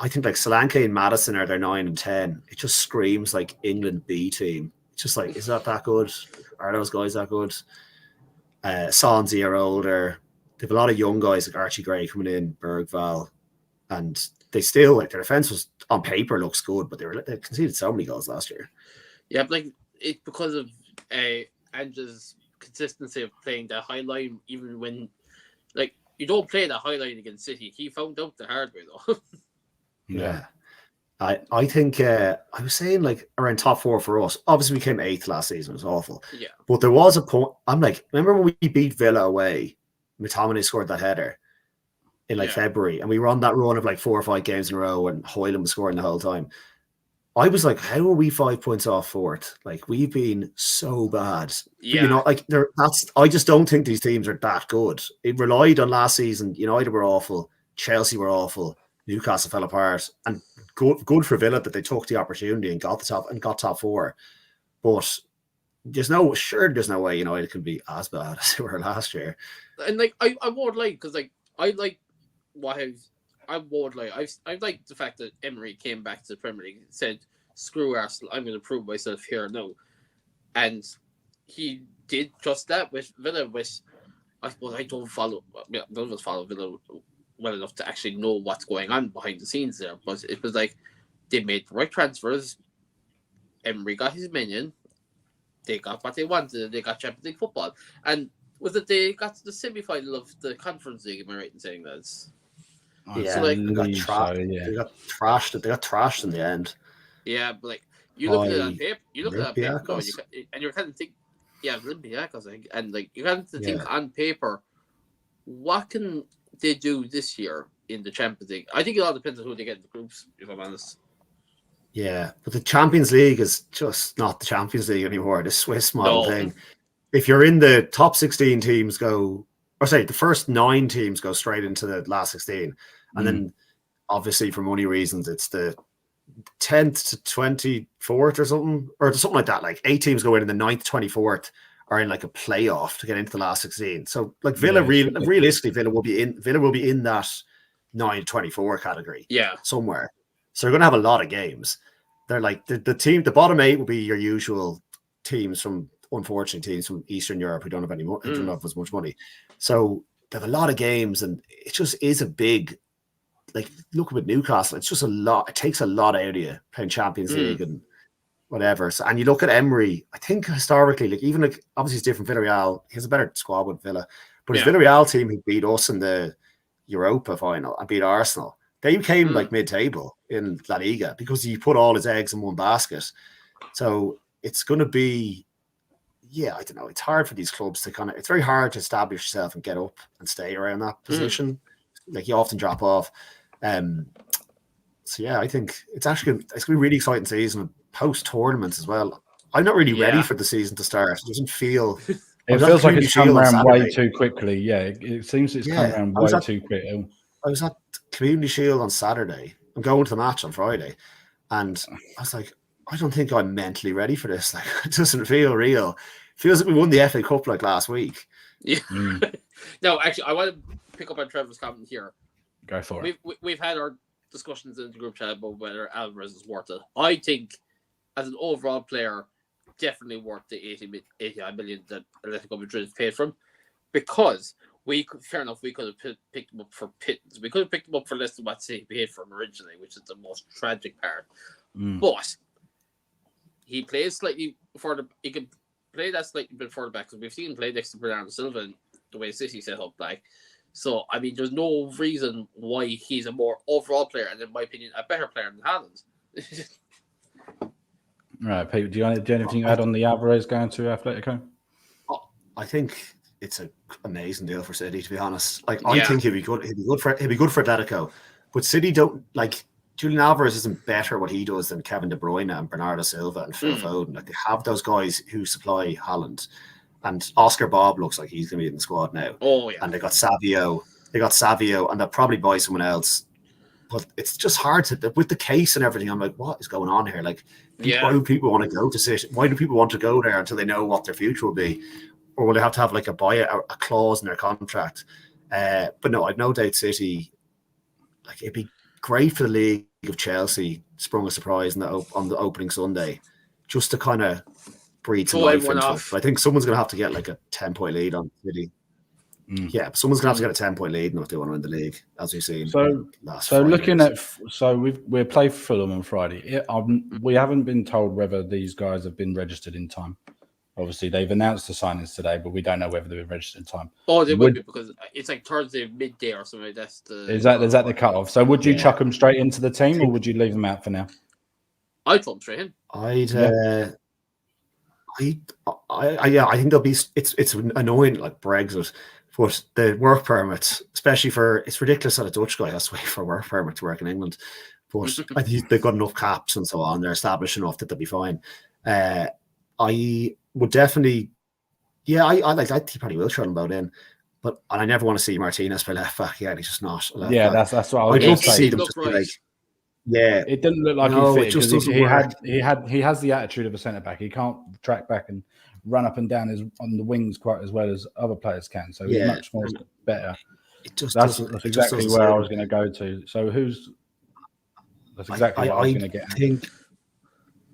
I think like Solanke and Maddison are their 9 and 10. It just screams like England B team. It's just like, is that good? Are those guys that good? Sonzi are older. They have a lot of young guys like Archie Gray coming in, Bergval, and they still like their defense was on paper looks good, but they conceded so many goals last year. Yeah, but like it's because of Ange's consistency of playing the high line, even when like. You don't play that high line against City. He found out the hard way, though. Yeah. I think I was saying like around top 4 for us. Obviously, we came 8th last season. It was awful. Yeah. But there was a point. I'm like, remember when we beat Villa away? McTominay scored that header in like February, and we were on that run of like 4 or 5 games in a row, and Hoyland was scoring the whole time. I was like, how are we 5 points off 4th? Like, we've been so bad. Yeah. You know, like I just don't think these teams are that good. It relied on last season. United were awful. Chelsea were awful. Newcastle fell apart. And good for Villa that they took the opportunity and got top 4. But there's no way United can be as bad as they were last year. And like I won't lie, because like I like I won't lie. I like the fact that Emery came back to the Premier League and said, screw Arsenal, I'm going to prove myself here now. And he did just that with Villa, which I suppose I don't follow Villa well enough to actually know what's going on behind the scenes there. But it was like they made the right transfers. Emery got his minion. They got what they wanted. They got Champions League football. And Was it they got to the semi-final of the Conference League? Am I right in saying that? Yeah, So, like, they got trashed. yeah. They got trashed. They got trashed in the end. Yeah, but like you look at it on paper, now, Olympiacos? and you're kind of think, yeah, Olympiacos, I think, and like you kind of think Yeah. on paper, what can they do this year in the Champions League? I think it all depends on who they get in the groups, if I'm honest. Yeah, but the Champions League is just not the Champions League anymore. The Swiss model thing. If you're in the top 16 teams the first 9 teams go straight into the last 16. And then obviously for money reasons, it's the 10th to 24th or something like that. Like 8 teams go in and the 9th to 24th are in like a playoff to get into the last 16. So like Villa, realistically, Villa will be in that 9 to 24 category. Yeah. Somewhere. So you're going to have a lot of games. They're like the bottom 8 will be your usual teams from Eastern Europe who don't have don't have as much money. So they have a lot of games, and it just is a big, like, look at Newcastle. It's just a lot. It takes a lot out of you playing Champions League and whatever. So, and you look at Emery, I think historically, like, even like, obviously it's different. Villarreal, he has a better squad with Villa, but his Villarreal team who beat us in the Europa final and beat Arsenal, they came like mid-table in La Liga because he put all his eggs in one basket. So it's going to be, I don't know. It's hard for these clubs to it's very hard to establish yourself and get up and stay around that position. Like, you often drop off. So I think it's going to be a really exciting season post tournaments as well. I'm not really ready for the season to start. It doesn't feel. It feels like it's come around way too quickly. Yeah, it seems it's come around way too quick. I was at Community Shield on Saturday. I'm going to the match on Friday, and I was like, I don't think I'm mentally ready for this. Like, it doesn't feel real. It feels like we won the FA Cup like last week. Yeah. No, actually, I want to pick up on Trevor's comment here. Go for it. We've had our discussions in the group chat about whether Alvarez is worth it. I think, as an overall player, definitely worth the 89 million that Atletico Madrid paid for him, because we could have picked him up for pittance. We could have picked him up for less than what City paid for him originally, which is the most tragic part. But he plays slightly further. He can play that slightly bit further back, because we've seen him play next to Bernardo Silva and the way City set up. Like, so I mean, there's no reason why he's a more overall player, and in my opinion, a better player than Haaland. Right, Pete, do you have anything to add on the Alvarez going to Atletico? I think it's an amazing deal for City, to be honest. Like, I think he'd be good for Atletico, but City don't like. Julian Alvarez isn't better what he does than Kevin De Bruyne and Bernardo Silva and Phil Foden. Like, they have those guys who supply Haaland, and Oscar Bob looks like he's going to be in the squad now. Oh yeah, and they got Savio, and they'll probably buy someone else. But it's just hard to, with the case and everything. I'm like, what is going on here? Like, why do people want to go to City? Why do people want to go there until they know what their future will be? Or will they have to have like a clause in their contract? But no, I've no doubt City, like, it'd be great for the league if Chelsea sprung a surprise on the opening Sunday, just to kind of breathe some life into it. But I think someone's going to have to get like a 10-point lead on City. Yeah, but someone's going to have to get a 10-point lead if they want to win the league, as we've seen. We'll play Fulham on Friday. We haven't been told whether these guys have been registered in time. Obviously, they've announced the signings today, but we don't know whether they've been registered in time. Oh, they would be, because it's like Thursday midday or something. Is that the cutoff? So would you chuck them straight into the team, or would you leave them out for now? I'd throw them straight in. I think they'll be. It's annoying, like Brexit, but the work permits, especially it's ridiculous that a Dutch guy has to wait for a work permit to work in England. But I think they've got enough caps and so on. They're established enough that they'll be fine. I would definitely, I think he probably will throw them about in. And I never want to see Martinez play left back. Yeah, he's just not. That's what I was going to say. Them just right. It didn't look like he fit. He has the attitude of a centre back. He can't track back and run up and down on the wings quite as well as other players can. So he's much more better. That's exactly where I was going to go to. So that's exactly what I was going to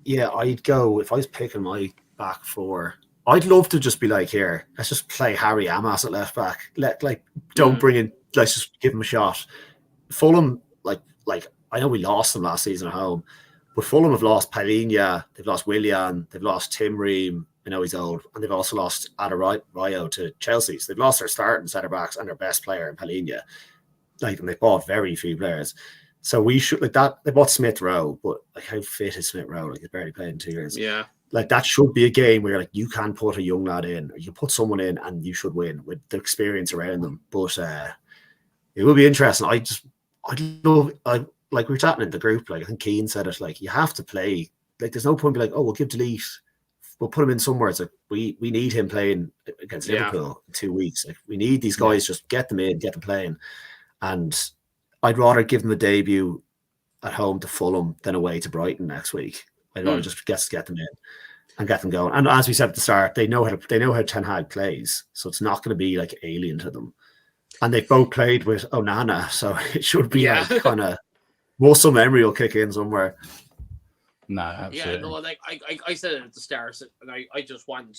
get. I'd go, if I was picking my back four, I'd love to just be like, here, let's just play Harry Amas at left back. Don't bring in, let's just give him a shot. Fulham, like I know we lost them last season at home, but Fulham have lost Palhinha, they've lost Willian, they've lost Tim Ream, I know he's old, and they've also lost Adebayo to Chelsea. So they've lost their starting centre backs and their best player in Palhinha. Like, and they bought very few players. So we should like that. They bought Smith Rowe, but like, how fit is Smith Rowe? Like, he's barely played in 2 years. Yeah. Like, that should be a game where like you can put a young lad in, or you put someone in, and you should win with the experience around them. But it will be interesting. Like we were chatting in the group. Like, I think Keane said it. Like, you have to play. Like, there's no point be like, oh, we'll give Delete. We'll put him in somewhere. It's like we need him playing against Liverpool in 2 weeks. Like, we need these guys. Just get them in, get them playing. And I'd rather give them a debut at home to Fulham than away to Brighton next week. I'd rather just get them in and get them going. And as we said at the start, they know how Ten Hag plays, so it's not going to be like alien to them. And they've both played with Onana, so it should be like kind of muscle memory will kick in somewhere. No, absolutely. Yeah, no, like I said it at the start, and I just want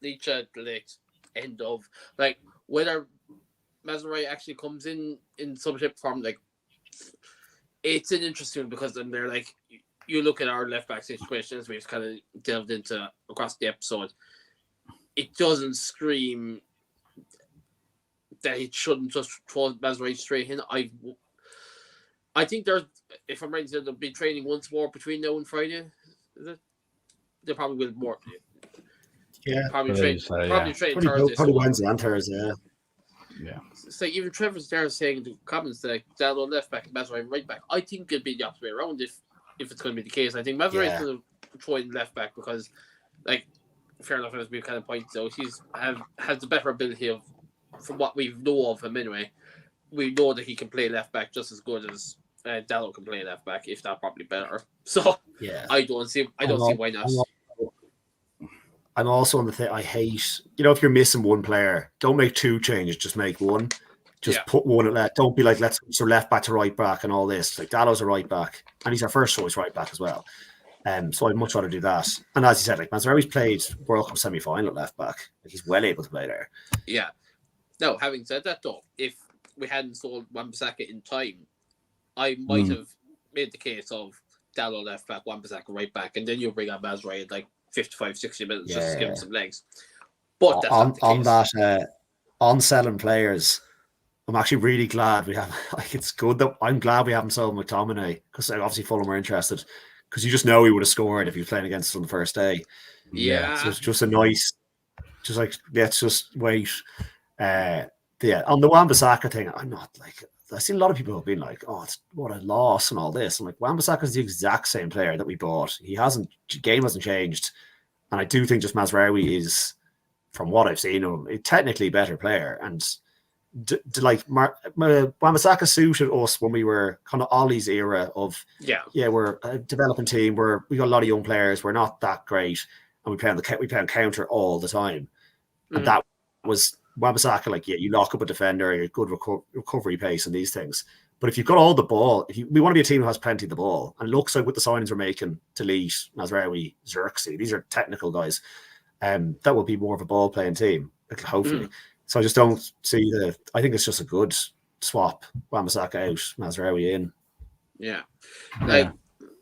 Ligt, Ligt, end of like whether Mazrouai actually comes in some shape form. Like, it's an interesting because then they're like, you look at our left back situations, we've kind of delved into across the episode. It doesn't scream that it shouldn't just throw Mazrouai straight in. I think there's, if I'm right, they'll be training once more between now and Friday. Is it? They probably will more. Yeah, probably train Thursday. Probably Wednesday and Thursday. Yeah. So even Trevor's there saying in the comments that like, Dalot left back, Mazrouai right back. I think it'll be the opposite way around if it's going to be the case. I think Mazrouai is going to throw in left back because, like, fair enough, as we kind of pointed out, has the better ability of, from what we know of him anyway. We know that he can play left back just as good as Dalot can play left back, if not probably better. So I don't see why not. I'm also on the thing. I hate, if you're missing one player, don't make two changes. Just make one. Just put one at left. Don't be like, let's switch left back to right back and all this. Like, Dalot's a right back, and he's our first choice right back as well. So I'd much rather do that. And as you said, like, Mazrouai's played World Cup semi-final at left back. Like, he's well able to play there. Yeah. Now, having said that, though, if we hadn't sold Wan-Bissaka in time, I might have made the case of Dalot left back, Wan-Bissaka right back, and then you bring up Mazrouai at like 55, 60 minutes just to give him some legs. But that's not the case. On selling players, I'm actually really glad we have. Like, it's good that I'm glad we haven't sold McTominay, because obviously Fulham were interested, because you just know he would have scored if he was playing against us on the first day. Yeah. So it's just a nice, just like, let's just wait. On the Wan-Bissaka thing, I'm not like, I've seen a lot of people have been like, oh, what a loss and all this. I'm like, Wan-Bissaka is the exact same player that we bought. Game hasn't changed. And I do think just Mazrouai is, from what I've seen of him, a technically better player. And Wan-Bissaka suited us when we were kind of Ollie's era of, we're a developing team, we got a lot of young players, we're not that great, and we play on counter all the time. And that was Wan-Bissaka, like, you lock up a defender, a good recovery pace and these things. But if you've got all the ball, we want to be a team who has plenty of the ball. And it looks like with the signings we're making, Delete, Mazrouai, Xerxes, these are technical guys. That will be more of a ball playing team, hopefully. So I just don't see I think it's just a good swap. Wan-Bissaka out, Mazrouai in. Yeah.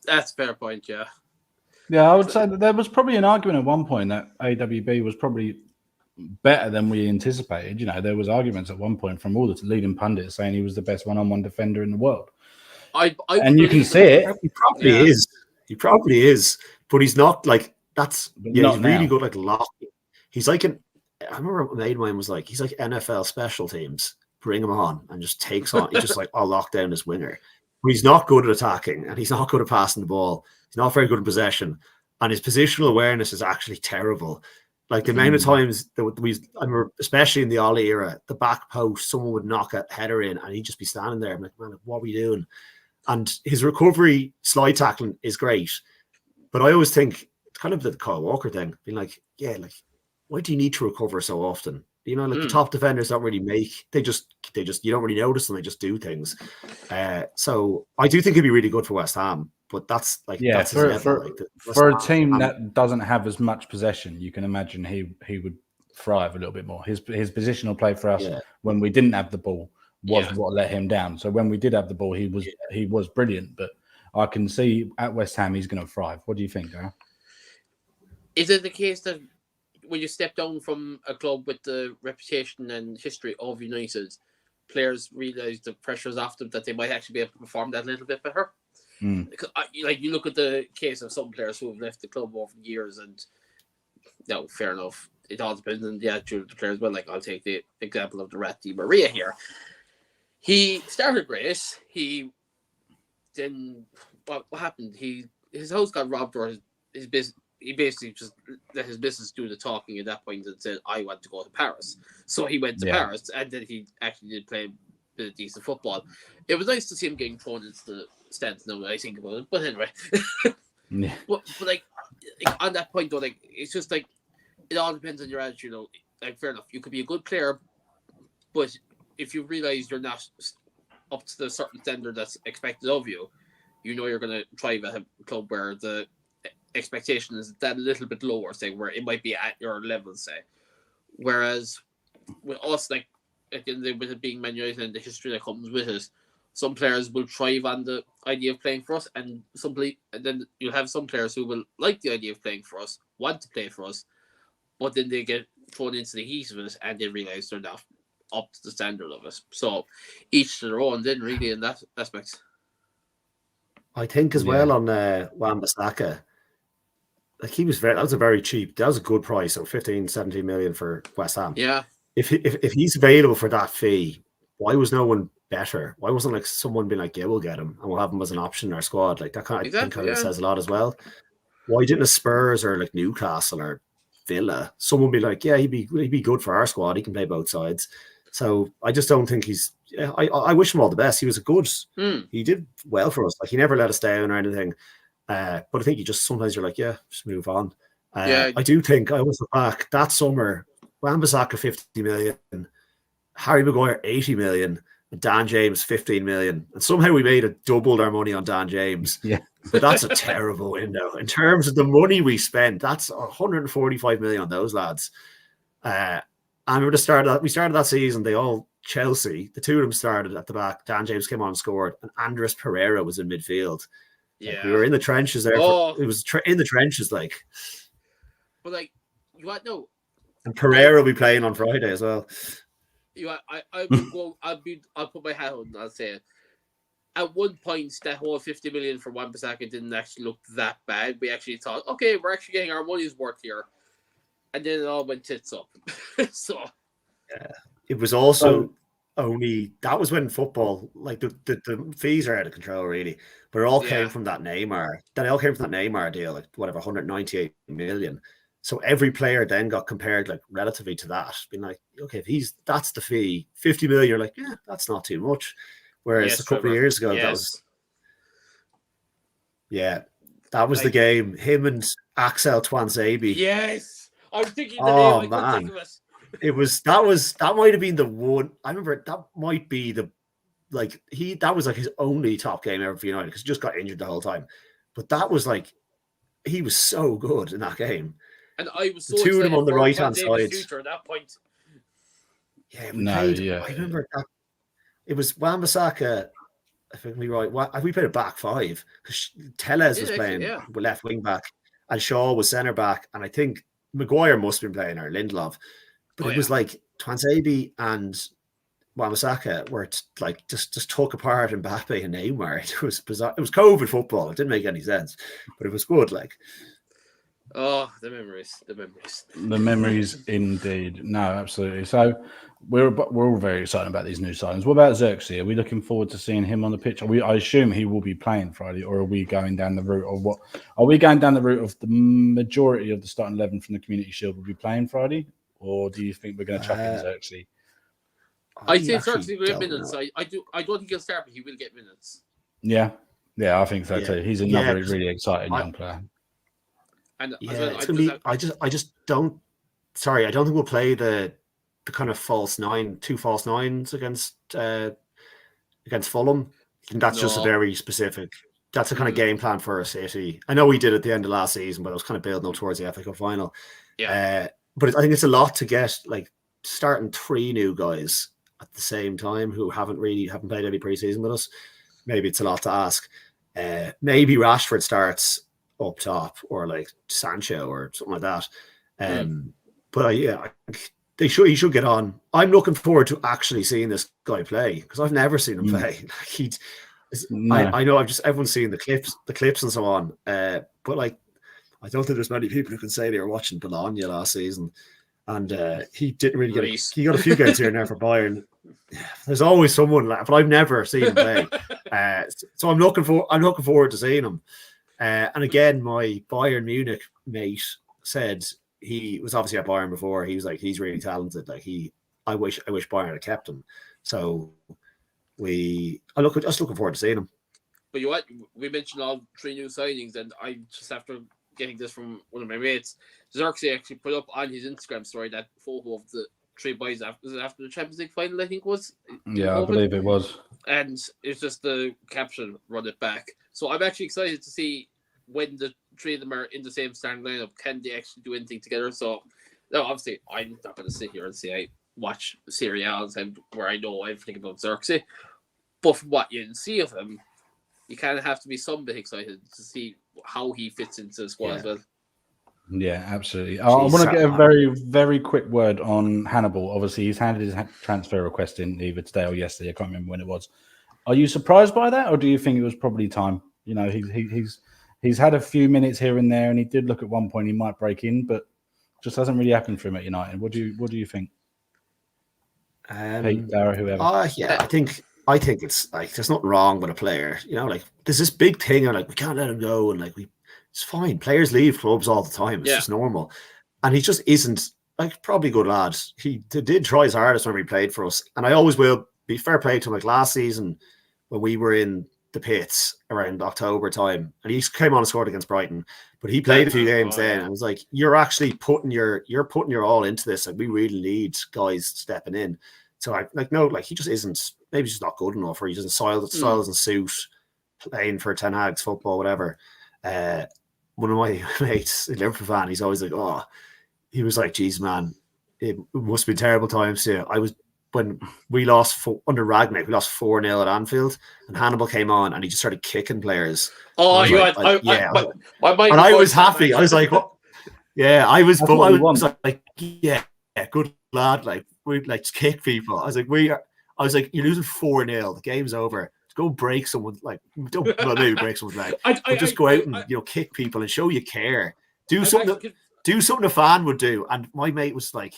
That's a fair point, yeah. Yeah, I would say that there was probably an argument at one point that AWB was probably better than we anticipated. There was arguments at one point from all the leading pundits saying he was the best one-on-one defender in the world. And you can see it. He probably is. He probably is. But he's not like, that's, he's really good, like, locking. He's like I remember what made mine was like, he's like NFL special teams. Bring him on and just takes on. He's just like, I'll lock down this winger. But he's not good at attacking, and he's not good at passing the ball. He's not very good in possession. And his positional awareness is actually terrible. Like, the amount of times that I remember, especially in the Ollie era, the back post, someone would knock a header in and he'd just be standing there. I'm like, man, what are we doing? And his recovery slide tackling is great. But I always think it's kind of the Kyle Walker thing, being like, why do you need to recover so often? The top defenders don't really they just, you don't really notice them. They just do things. So I do think it'd be really good for West Ham. But that's like, for a team that doesn't have as much possession, you can imagine he would thrive a little bit more. His positional play for us when we didn't have the ball was what let him down. So when we did have the ball, he was brilliant. But I can see at West Ham he's going to thrive. What do you think, Darryl? Is it the case that when you step down from a club with the reputation and history of United, players realise the pressures off them that they might actually be able to perform that a little bit better. Like you look at the case of some players who have left the club over years, and no, fair enough. It all depends on the attitude of the players. Well, like I'll take the example of the Rat Di Maria here. He started great. What happened? His house got robbed, or his business. He basically just let his business do the talking at that point and said, "I want to go to Paris." So he went to Paris, and then he actually did play a bit of decent football. It was nice to see him getting thrown into the stands. Now that I think about it, but anyway, but like on that point though, like it's just like it all depends on your attitude. Like fair enough, you could be a good player, but if you realize you're not up to the certain standard that's expected of you, you know you're going to thrive at a club where the expectation is that a little bit lower, say, where it might be at your level, say. Whereas with us, like at the end of the day, with it being Man United and the history that comes with it, some players will thrive on the idea of playing for us, and then you'll have some players who will like the idea of playing for us, want to play for us, but then they get thrown into the heat of it and they realise they're not up to the standard of it. So each to their own, then really in that aspect. I think as well on Wan-Bissaka, like that was a very cheap, that was a good price. So 15, 17 million for West Ham. Yeah. If he's available for that fee, why was no one better? Why wasn't like someone being like, yeah, we'll get him and we'll have him as an option in our squad? Like that kind of says a lot as well. Why didn't a Spurs or like Newcastle or Villa, someone be like, yeah, he'd be good for our squad. He can play both sides. So I just don't think he's. I wish him all the best. He was a good. He did well for us. Like he never let us down or anything. But I think you just sometimes you're like, yeah, just move on. I do think I was back that summer. Wan-Bissaka 50 million, Harry Maguire 80 million, and Dan James 15 million, and somehow we made it doubled our money on Dan James. Yeah, but that's a terrible window in terms of the money we spent. That's 145 million on those lads. And we started that season. They all Chelsea. The two of them started at the back. Dan James came on and scored, and Andres Pereira was in midfield. Yeah, like, we were in the trenches there. It was in the trenches, like. But like, you want no. And Pereira will be playing on Friday as well. I'll put my hat on and I'll say it. At one point, that whole 50 million for Wan-Bissaka didn't actually look that bad. We actually thought, okay, we're actually getting our money's worth here. And then it all went tits up. So yeah. It was also only that was when football, like the fees are out of control, really. But it all came from that Neymar. That all came from that Neymar deal, like whatever, 198 million. So every player then got compared like relatively to that, being like, okay, if that's the fee, 50 million, you're like, yeah, that's not too much. Whereas a couple of years ago, that was the game. Him and Axel Tuanzebe. Yes, I'm thinking the name. I couldn't think of it. That might have been the one. I remember that might be that was like his only top game ever for United because he just got injured the whole time. But that was like he was so good in that game. And I was so the two of them on the right hand side. At that point. Yeah, I remember that. It was Wan-Bissaka. I think we played a back five because Tellez was playing left wing back and Shaw was centre back, and I think Maguire must have been playing or Lindelof. But it was like Tuanzebe and Wan-Bissaka were like just took apart Mbappe and Neymar. It was bizarre. It was COVID football. It didn't make any sense, but it was good. Like. Oh, the memories indeed. No, absolutely. So we're all very excited about these new signings. What about Xerxes? Are we looking forward to seeing him on the pitch? I assume he will be playing Friday, or are we going down the route of what? Are we going down the route of the majority of the starting 11 from the Community Shield will be playing Friday, or do you think we're going to chuck in Xerxes? I think Xerxes will get minutes. I don't think he'll start, but he will get minutes. Yeah, I think so too. He's another really exciting young player. And I just don't. Sorry, I don't think we'll play the kind of two false nines against Fulham. I think that's just a very specific. That's a kind of game plan for a City. I know we did at the end of last season, but I was kind of building up towards the FA Cup final. Yeah. But I think it's a lot to get like starting 3 new guys at the same time who haven't played any preseason with us. Maybe it's a lot to ask. Maybe Rashford starts up top, or like Sancho or something like that. But yeah, he should get on. I'm looking forward to actually seeing this guy play because I've never seen him play. I know everyone's seen the clips and so on. But like, I don't think there's many people who can say they were watching Bologna last season, and he didn't really get. He got a few games here and there for Bayern. There's always someone, but I've never seen him play. So I'm looking forward to seeing him. And again, my Bayern Munich mate said he was obviously at Bayern before. He was like, he's really talented. Like I wish Bayern had kept him. So just looking forward to seeing him. But you know what? We mentioned all 3 new signings, and I just after getting this from one of my mates, Xerxes actually put up on his Instagram story that photo of the 3 boys after the Champions League final, I think was. Yeah, I believe it was. And it's just the caption, "Run it back." So I'm actually excited to see when the 3 of them are in the same starting lineup. Can they actually do anything together? So, no, obviously, I'm not going to sit here and say I watch Serie A all the time where I know everything about Xerxes. But from what you can see of him, you kind of have to be some bit excited to see how he fits into the squad as well. Yeah, absolutely. I want to get a very, very quick word on Hannibal. Obviously, he's handed his transfer request in either today or yesterday. I can't remember when it was. Are you surprised by that, or do you think it was probably time? You know, he's had a few minutes here and there, and he did look at one point he might break in, but just hasn't really happened for him at United. What do you think? Pete, Dara, whoever. Yeah, I think it's like there's nothing wrong with a player. You know, like there's this big thing, and like we can't let him go, and like it's fine. Players leave clubs all the time. It's just normal. And he just isn't like probably good lad. He did try his hardest when he played for us. And I always will be fair play to him. Like last season when we were in the pits around October time, and he came on and scored against Brighton, but he played a few games then and was like, you're actually putting your all into this, and we really need guys stepping in. So he just isn't, maybe he's just not good enough, or he doesn't style doesn't suit playing for Ten Hag's football, whatever. One of my mates, a Liverpool fan, he's always like, he was like, geez, man, it must be terrible times here. When we lost under Ragnick, we lost 4-0 at Anfield, and Hannibal came on and he just started kicking players. I was happy. I was like, what? Yeah, I was like, yeah, good lad. Like, we'd like kick people. I was like, you're losing 4-0. The game's over. Go break someone, like don't maybe break someone's leg. Just go out and kick people and show you care. Do something a fan would do. And my mate was like,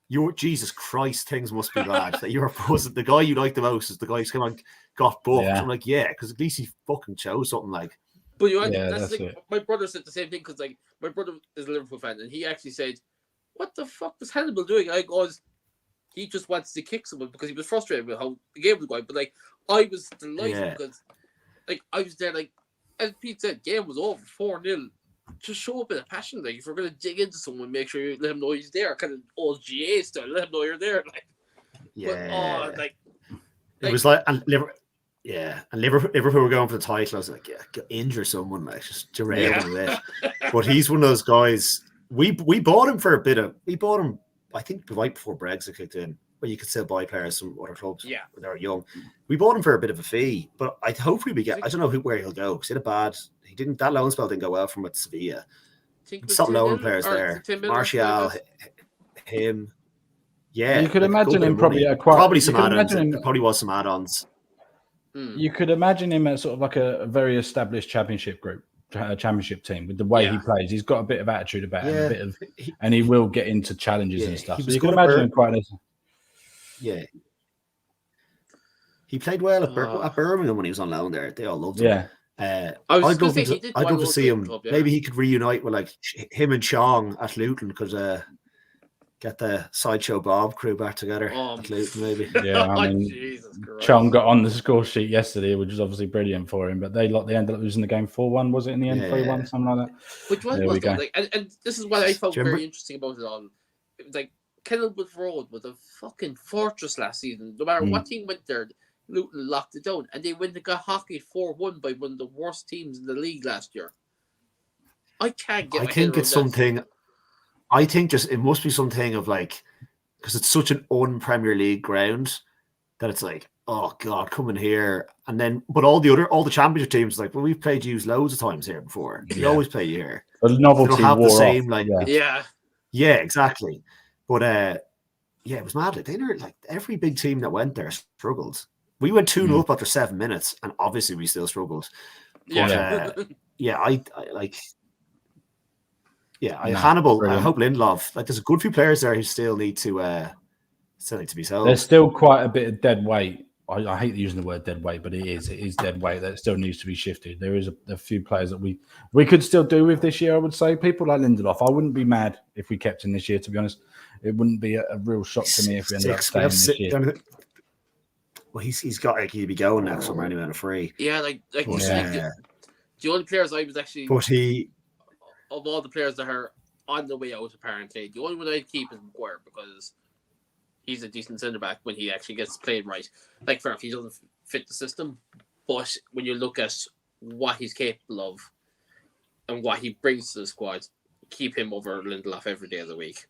"Your Jesus Christ, things must be bad." That the guy you like the most is the guy who's come on got booked. Yeah. I'm like, yeah, because at least he fucking chose something like. But you know, that's like, my brother said the same thing because like my brother is a Liverpool fan and he actually said, "What the fuck was Hannibal doing?" I goes, he just wants to kick someone because he was frustrated with how the game was going. But like, I was delighted because, like, I was there. Like, as Pete said, game was over 4-0. Just show a bit of passion. Like, if we're gonna dig into someone, make sure you let him know he's there. Kind of old GA style. Let him know you're there. Like, it was like, and Liverpool were going for the title. I was like, yeah, injure someone, like just derail him a bit. But he's one of those guys. We bought him for a bit of. We bought him. I think right before Brexit kicked in, where you could still buy players from other clubs when they were young. We bought him for a bit of a fee, but hopefully we get. I don't know where he'll go because he didn't. That loan spell didn't go well from at Sevilla. Stop loaning players there. Martial, him. Yeah, you could imagine him probably some add-ons. There probably was some add-ons. You could imagine him as sort of like a very established championship team with the way he plays. He's got a bit of attitude about him, and he will get into challenges and stuff. So you can imagine him quite. Yeah, he played well at Birmingham when he was on loan there. They all loved him. I'd love to see him. Maybe he could reunite with like him and Chong at Luton because. Get the Sideshow Bob crew back together at Luton, maybe. Yeah, I mean, Chong got on the score sheet yesterday, which was obviously brilliant for him. But they ended up losing the game 4-1. Was it in the end 3-1, something like that? Which was like, and this is what I found very interesting about it all. It was like Kenilworth Road was a fucking fortress last season. No matter what team went there, Luton locked it down, and they went and got hockeyed 4-1 by one of the worst teams in the league last year. I can't get. I think it's something. I think just it must be something of like, because it's such an un-Premier League ground that it's like, oh God, come in here. And then, but all the championship teams, like, well, we've played you loads of times here before. We always play you here. The novelty have wore the same, off. like, Yeah, exactly. But yeah, it was mad. They were like every big team that went there struggled. We went 2-0 up after 7 minutes, and obviously we still struggled. But I like. Yeah, Hannibal. Brilliant. I hope Lindelof. Like, there's a good few players there who still need to be sold. There's still quite a bit of dead weight. I hate using the word dead weight, but it is dead weight that still needs to be shifted. There is a few players that we could still do with this year. I would say people like Lindelof. I wouldn't be mad if we kept him this year. To be honest, it wouldn't be a real shock to me if we ended up staying this year. Well, he's got like he'd be going next summer anyway on a free. Yeah, the only players I was actually. But of all the players that are on the way out, apparently, the only one I'd keep is Maguire because he's a decent centre back when he actually gets played right. Like, fair enough, he doesn't fit the system, but when you look at what he's capable of and what he brings to the squad, keep him over Lindelof every day of the week.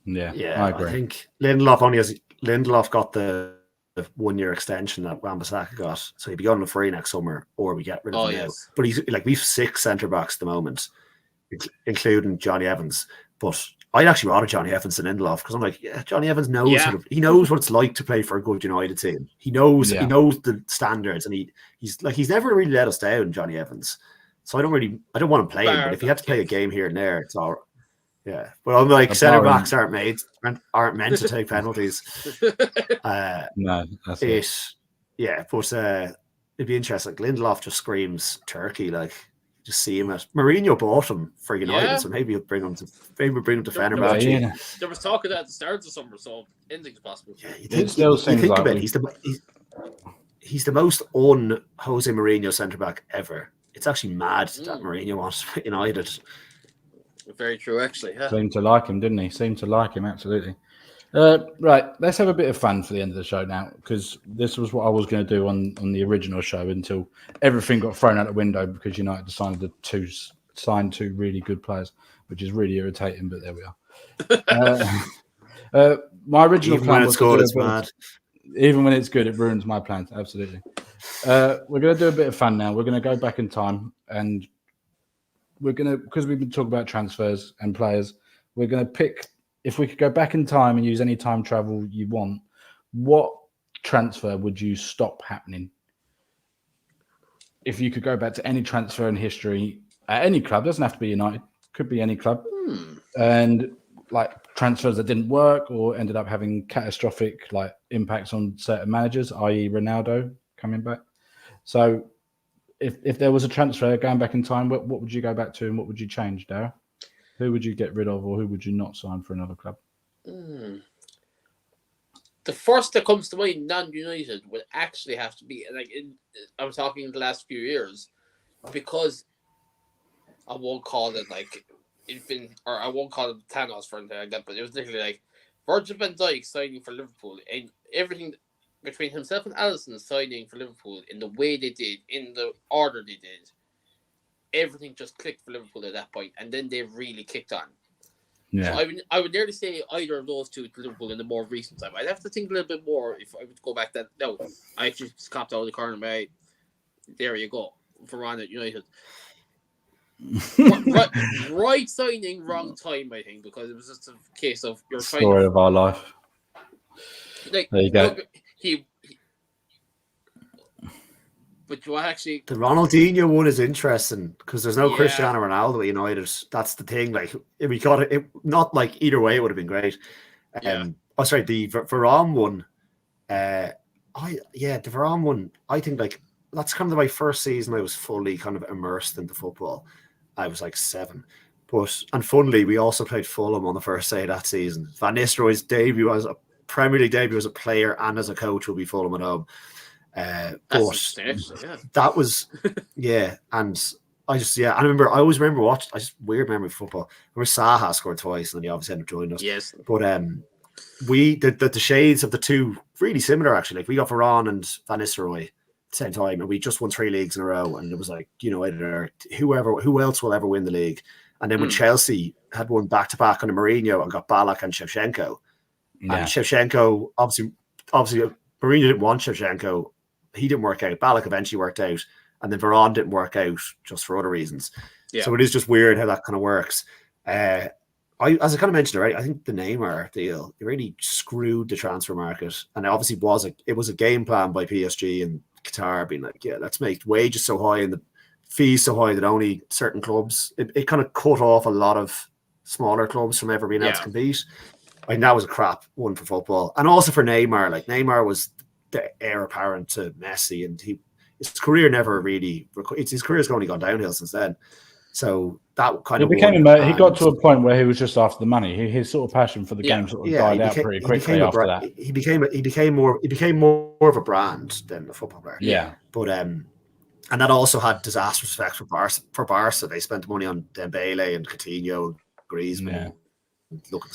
Yeah, I agree. I think Lindelof got the 1-year extension that Wan-Bissaka got, so he'd be going to free next summer, or we get rid of him now. But he's like, we've 6 centre backs at the moment, including Johnny Evans. But I'd actually rather Johnny Evans than Lindelof because I'm like, yeah, Johnny Evans knows he knows what it's like to play for a good United team. He knows the standards, and he's never really let us down, Johnny Evans. So I don't want to play him, but if he had to play a game here and there, it's all right. Yeah, but I'm like, centre backs aren't meant to take penalties. No, that's it. Yeah, but it'd be interesting. Like, Lindelof just screams Turkey. Like, just see him at Mourinho bought him for United, so maybe we'll bring him to Fenerbahce. There was talk of that at the start of the summer, so anything's possible. Yeah, you think about it, he's the most un-Jose Mourinho centre back ever. It's actually mad that Mourinho wants United. Very true, actually. Yeah. Seemed to like him, didn't he? Seemed to like him, absolutely. Right, let's have a bit of fun for the end of the show now, because this was what I was going to do on the original show until everything got thrown out the window because United decided to sign 2 really good players, which is really irritating, but there we are. My original plan was good, it's mad. Even when it's good, it ruins my plans, absolutely. We're going to do a bit of fun now. We're going to go back in time, and we're going to, because we've been talking about transfers and players, we're going to pick, if we could go back in time and use any time travel you want, what transfer would you stop happening? If you could go back to any transfer in history at any club, doesn't have to be United, could be any club, and like transfers that didn't work or ended up having catastrophic like impacts on certain managers, i.e. Ronaldo coming back. So if there was a transfer going back in time, what would you go back to and what would you change, Darryl? Who would you get rid of, or who would you not sign for another club? The first that comes to mind, non-United, would actually have to be I'm talking the last few years, because I won't call it like I won't call it Thanos for anything like that, but it was literally like Virgil van Dijk signing for Liverpool, and everything between himself and Alisson signing for Liverpool in the way they did, in the order they did. Everything just clicked for Liverpool at that point, and then they really kicked on. Yeah. So I would nearly say either of those two to Liverpool in the more recent time. I'd have to think a little bit more if I would go back that. No, I actually just copped out of the corner of my eye. There you go. Varane at United. right signing, wrong time, I think, because it was just a case of your story of our life. Like, there you go. But you actually, the Ronaldinho one is interesting because there's no Cristiano Ronaldo at United. That's the thing. Like, if we got it, not like either way, it would have been great. The Varane one. The Varane one. I think like that's kind of my first season. I was fully kind of immersed into football. I was like 7, and funnily, we also played Fulham on the first day of that season. Van Nistelrooy's debut as a Premier League debut as a player and as a coach will be Fulham at home. That was and I always remember watching. I just weird memory of football. Where Saha scored twice, and then he obviously ended up joining us. Yes, but we the shades of the two really similar actually. Like, we got Varane and Van Nistelrooy at the same time, and we just won 3 leagues in a row, and it was like, who else will ever win the league? And then when Chelsea had won back-to-back under Mourinho and got Ballack and Shevchenko, and Shevchenko obviously Mourinho didn't want Shevchenko. He didn't work out. Ballack eventually worked out, and then Varane didn't work out just for other reasons. Yeah. So it is just weird how that kind of works. I as I kind of mentioned already, I think the Neymar deal, it really screwed the transfer market, and it obviously was a game plan by PSG and Qatar, being like, yeah, let's make wages so high and the fees so high that only certain clubs. It kind of cut off a lot of smaller clubs from ever being able to compete. I think that was a crap one for football, and also for Neymar. Like, Neymar was the heir apparent to Messi, and his career never really. His career's only gone downhill since then. So that kind of he got to a point where he was just after the money. His sort of passion for the game sort of died out pretty quickly after that. He became more of a brand than a football player. Yeah, but and that also had disastrous effects for Barca. They spent money on Dembele and Coutinho, Griezmann. Yeah. Look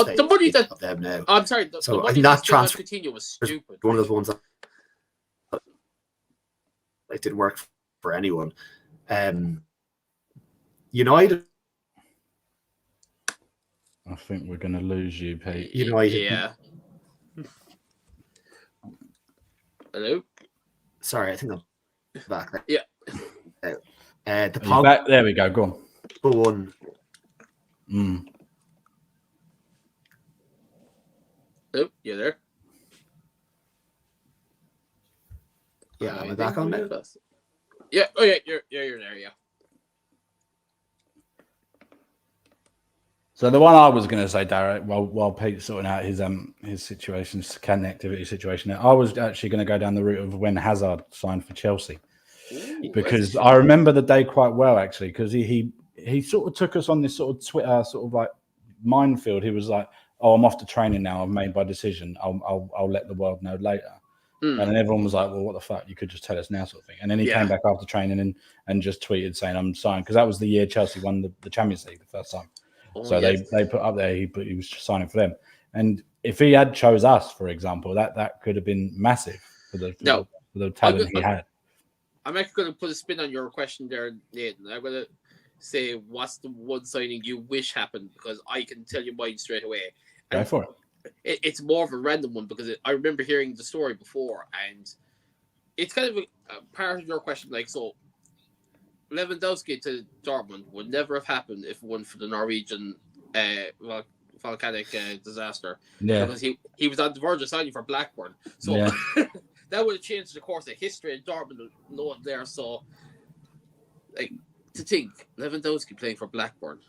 at the money that of them now. I'm sorry. The So I money think that transfer Coutinho was stupid. One of those ones that it didn't work for anyone. United. I think we're going to lose you, Pete. United. Yeah. Hello. Sorry, I think I'm back there. Yeah. The Pogba there we go. Go on. One. Oh, you there? Yeah, am I back on now? Yeah. Oh, yeah. You're there. Yeah. So the one I was going to say, Darren, while Pete's sorting out his situation, his connectivity situation, I was actually going to go down the route of when Hazard signed for Chelsea, because I remember the day quite well, actually, because he sort of took us on this sort of Twitter sort of like minefield. He was like, "Oh, I'm off to training now. I've made my decision. I'll let the world know later." And then everyone was like, "Well, what the fuck? You could just tell us now," sort of thing. And then he came back after training and just tweeted saying, "I'm signed," because that was the year Chelsea won the Champions League the first time. So they put up there he was signing for them, and if he had chose us, for example, that could have been massive for the talent he had. I'm actually going to put a spin on your question there, Nathan. I'm going to say, what's the one signing you wish happened? Because I can tell you mine straight away. Go for it. It's more of a random one because I remember hearing the story before, and it's kind of a part of your question. Like, so Lewandowski to Dortmund would never have happened if it weren't for the Norwegian volcanic disaster. Yeah, because he was on the verge of signing for Blackburn, so that would have changed the course of history in Dortmund alone there. So, like, to think Lewandowski playing for Blackburn,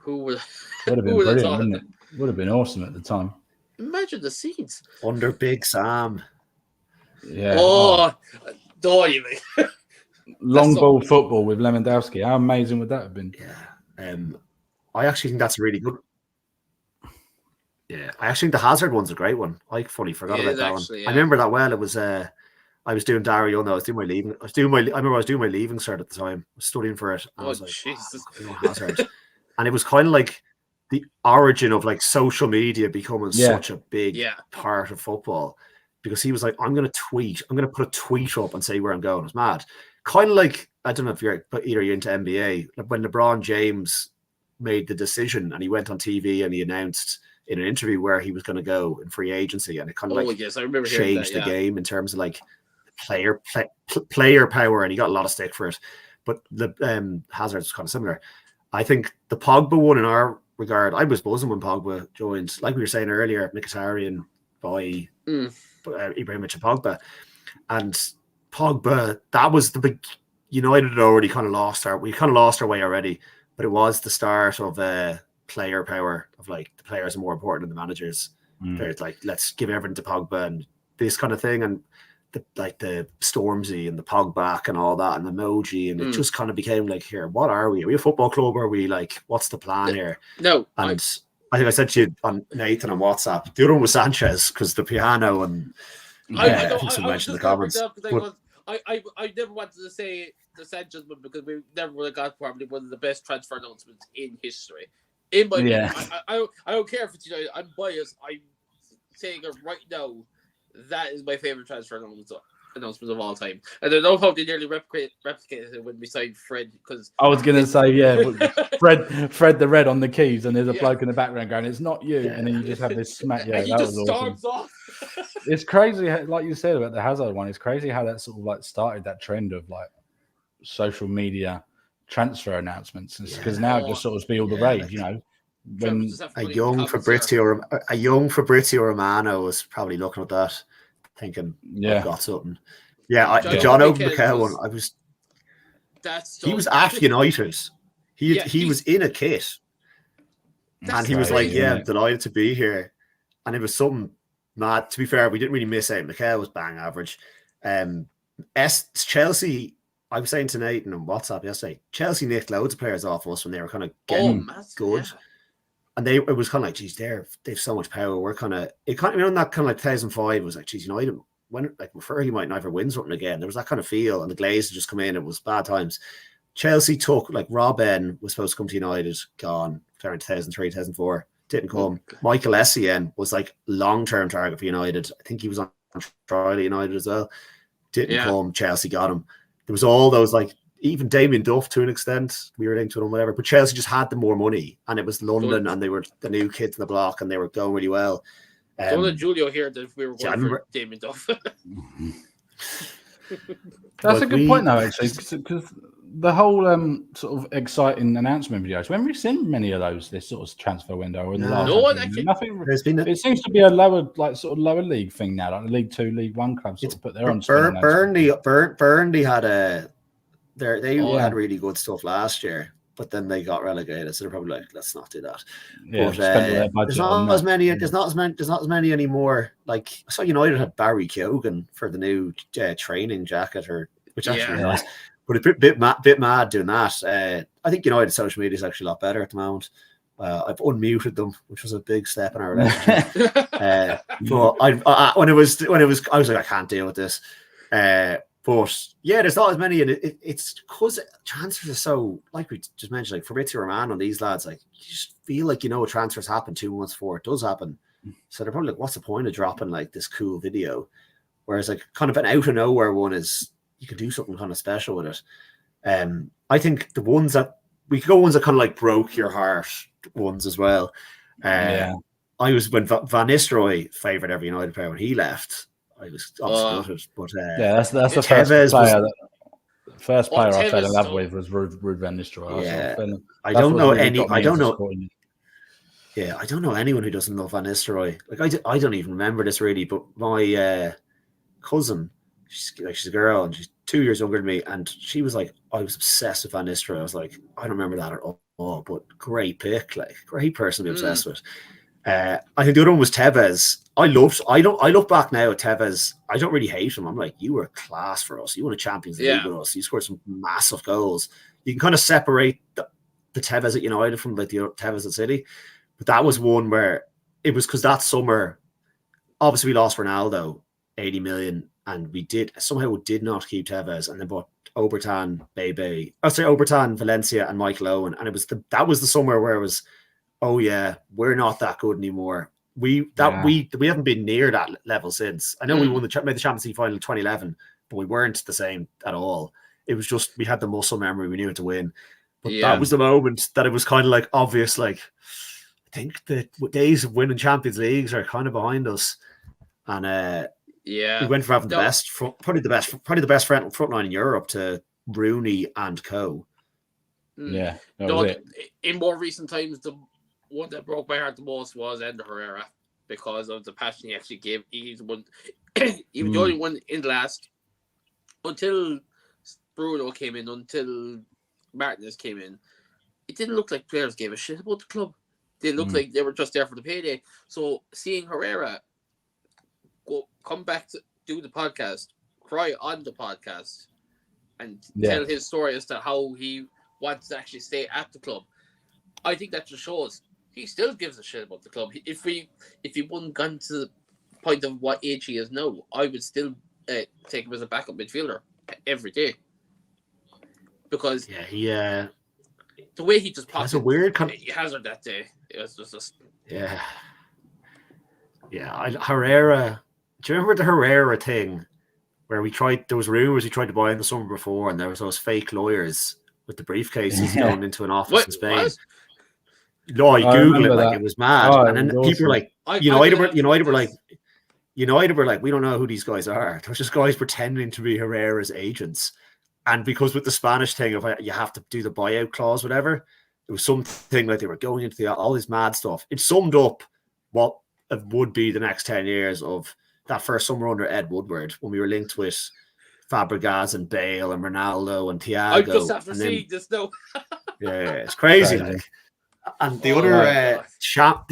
would have been brilliant, wouldn't it? Would have been awesome at the time. Imagine the scenes under Big Sam. Yeah. Don't you mean? Long ball football with Lewandowski. How amazing would that have been? Yeah. I actually think that's a really good. Yeah, I actually think the Hazard one's a great one. I fully forgot about that one. I remember that well. It was I was doing Dario. No, I was doing my leaving. I remember I was doing my leaving cert at the time. I was studying for it. And I was like, Jesus. Hazard. And it was kind of like the origin of like social media becoming such a big part of football, because he was like, I'm going to put a tweet up and say where I'm going. It was mad. Kind of like, I don't know if you're into NBA, like when LeBron James made the decision and he went on TV and he announced in an interview where he was going to go in free agency, and it kind of I remember changed the game in terms of like player power, and he got a lot of stick for it. But the Hazard's kind of similar. I think the Pogba one in our regard, I was buzzing when Pogba joined, like we were saying earlier, Mkhitaryan by Ibrahimovic and Pogba. And Pogba, that was the big. United had already kind of lost our way already, but it was the start of player power, of like the players are more important than the managers. There's like, let's give everything to Pogba and this kind of thing, and the Stormzy and the Pogback and all that and the emoji, and it just kind of became like, here, what are we? Are we a football club? Or are we like, what's the plan here? No, and I think I said to you on Nathan on WhatsApp, the other one was Sanchez because the piano, and I think someone mentioned in the comments. I never wanted to say the Sanchez one because we never would have got probably one of the best transfer announcements in history. In my opinion, I don't care if it's United. I'm biased. I'm saying it right now. That is my favorite transfer announcement of all time. And I know how they nearly replicated it when we signed Fred. Because I was going to say, Fred the Red on the keys, and there's a bloke in the background going, "It's not you," and then you just have this smack. Yeah, that was awesome. Off. It's crazy, like you said about the Hazard one. It's crazy how that sort of like started that trend of like social media transfer announcements, because now it just sort of be all the rage. when a young Fabrizio Romano was probably looking at that, thinking, I've got something. Yeah, the John Open Mikel one, he was at United. He was in a kit. And he was like, I'm delighted to be here. And it was something mad. To be fair, we didn't really miss out. Mikel was bang average. Chelsea, I was saying to Nathan on WhatsApp yesterday, Chelsea nicked loads of players off us when they were kind of getting good. Yeah. And it was kind of like, geez, they've so much power. We're kind of, it kind of, in that kind of like 2005, it was like, geez, United, when like Fergie might never win something again. There was that kind of feel, and the Glazers just come in. It was bad times. Chelsea took, like, Robben was supposed to come to United, gone, in 2003, 2004, didn't come. Michael Essien was like long-term target for United. I think he was on trial at United as well. Didn't come. Chelsea got him. There was all those, like, even Damien Duff to an extent, we were linked to him, whatever. But Chelsea just had the more money, and it was London, and they were the new kids in the block, and they were going really well. Don't let Julio hear that we were going for Damien Duff. That's a good point, though, actually, because the whole sort of exciting announcement videos, when we've seen many of those this sort of transfer window or in the last nothing. It seems to be a lower, like, sort of lower league thing now, like the League 2, League 1 clubs sort of put their own. Burnley had they had really good stuff last year, but then they got relegated, so they're probably like, let's not do that. Yeah, but there's not as many. There's not as many anymore. Like, I saw United had Barry Keoghan for the new training jacket, which actually nice. But a bit mad doing that. I think United's social media is actually a lot better at the moment. I've unmuted them, which was a big step in our relationship. But when it was, I was like, I can't deal with this. But yeah, there's not as many, and it's because transfers are so, like we just mentioned, like Fabrizio Romano and these lads, like, you just feel like a transfer's happened 2 months before it does happen. So they're probably like, what's the point of dropping like this cool video? Whereas like kind of an out of nowhere one is, you could do something kind of special with it. I think the ones that we could go ones that kind of like broke your heart ones as well. I was when Van Nistelrooy favoured every United player when he left. I was obviously gutted, but that's the first player. First player I fell in love with was Ruud Van Nistelrooy. Yeah, I don't know anyone who doesn't love Van Nistelrooy. Like, I don't even remember this really, but my cousin, she's a girl and she's 2 years younger than me, and she was like, I was obsessed with Van Nistelrooy. I was like, I don't remember that at all, but great pick, like great person to be obsessed with. I think the other one was Tevez. I look back now at Tevez. I don't really hate him. I'm like, you were class for us. You won a Champions League with us. You scored some massive goals. You can kind of separate the Tevez at United from like the Tevez at City. But that was one where it was because that summer, obviously we lost Ronaldo, 80 million, and we did not keep Tevez, and then bought Obertan, Valencia, and Michael Owen. And that was the summer where it was, oh yeah, we're not that good anymore. We haven't been near that level since. I know we made the Champions League final in 2011, but we weren't the same at all. It was just, we had the muscle memory, we knew it to win. But that was the moment that it was kind of like obvious, like, I think the days of winning Champions Leagues are kind of behind us. And we went from having probably the best front line in Europe to Rooney and co. Yeah. In more recent times, the one that broke my heart the most was Ender Herrera, because of the passion he actually gave. He was the only one in the last, until Bruno came in, until Martinez came in. It didn't look like players gave a shit about the club. They looked like they were just there for the payday. So seeing Herrera come back to do the podcast, cry on the podcast, and tell his story as to how he wants to actually stay at the club, I think that just shows he still gives a shit about the club. If he wouldn't gone to the point of what age he is now, I would still take him as a backup midfielder every day. Because the way he just popped, a weird hazard that day. It was just Herrera. Do you remember the Herrera thing where there was rumors he tried to buy in the summer before, and there was those fake lawyers with the briefcases going into an office in Spain? What? No, I Googled it, like, it was mad. And then people were like, United were like, we don't know who these guys are. There was just guys pretending to be Herrera's agents. And because with the Spanish thing of you have to do the buyout clause, whatever, It was something like they were going into all this mad stuff. It summed up what would be the next 10 years of that first summer under Ed Woodward, when we were linked with Fabregas and Bale and Ronaldo and Thiago. I just have to see this now. Yeah, it's crazy. Like, and the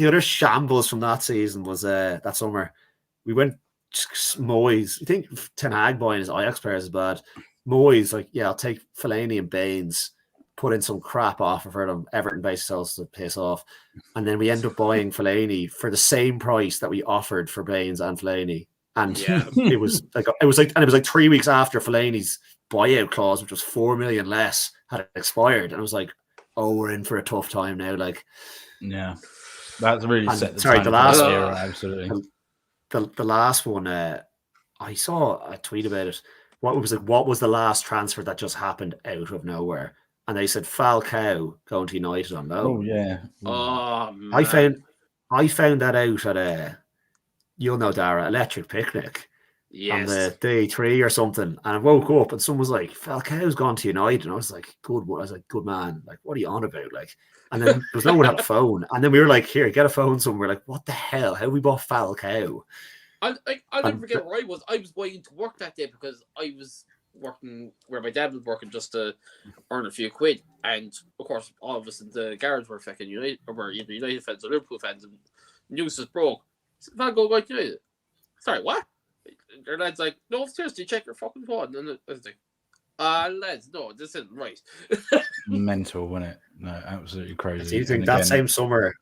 other shambles from that season was that summer we went Moyes. You think Ten Hag buying his Ajax players is bad? Moyes, like, yeah, I'll take Fellaini and Baines, put in some crap offer for them. Everton based sells to piss off, and then we end up buying Fellaini for the same price that we offered for Baines and Fellaini. And it was like 3 weeks after Fellaini's buyout clause, which was 4 million less, had expired, and I was like, oh, we're in for a tough time now. Like, yeah, that's really set the sorry, time the last era, absolutely. The last one, I saw a tweet about it. What was the last transfer that just happened out of nowhere? And they said Falcao going to United on loan. Oh yeah. Oh man. I found that out at you'll know, Dara, Electric Picnic. Yes. On the day 3 or something, and I woke up and someone was like, Falcao's gone to United, and I was like, good man, like, what are you on about? Like, and then there was no one had a phone, and then we were like, here, get a phone. So we're like, what the hell? How we bought Falcao? I'll never forget where I was. I was going to work that day because I was working where my dad was working just to earn a few quid, and of course, all of us in the garage were fucking United, or were either United fans or Liverpool fans, and news was broke. Falcao going to United. Sorry, what? Their lad's like, no, seriously, check your fucking phone. And I was like, lads, no, this isn't right. Mental, wasn't it? No, absolutely crazy. Do you think that same summer?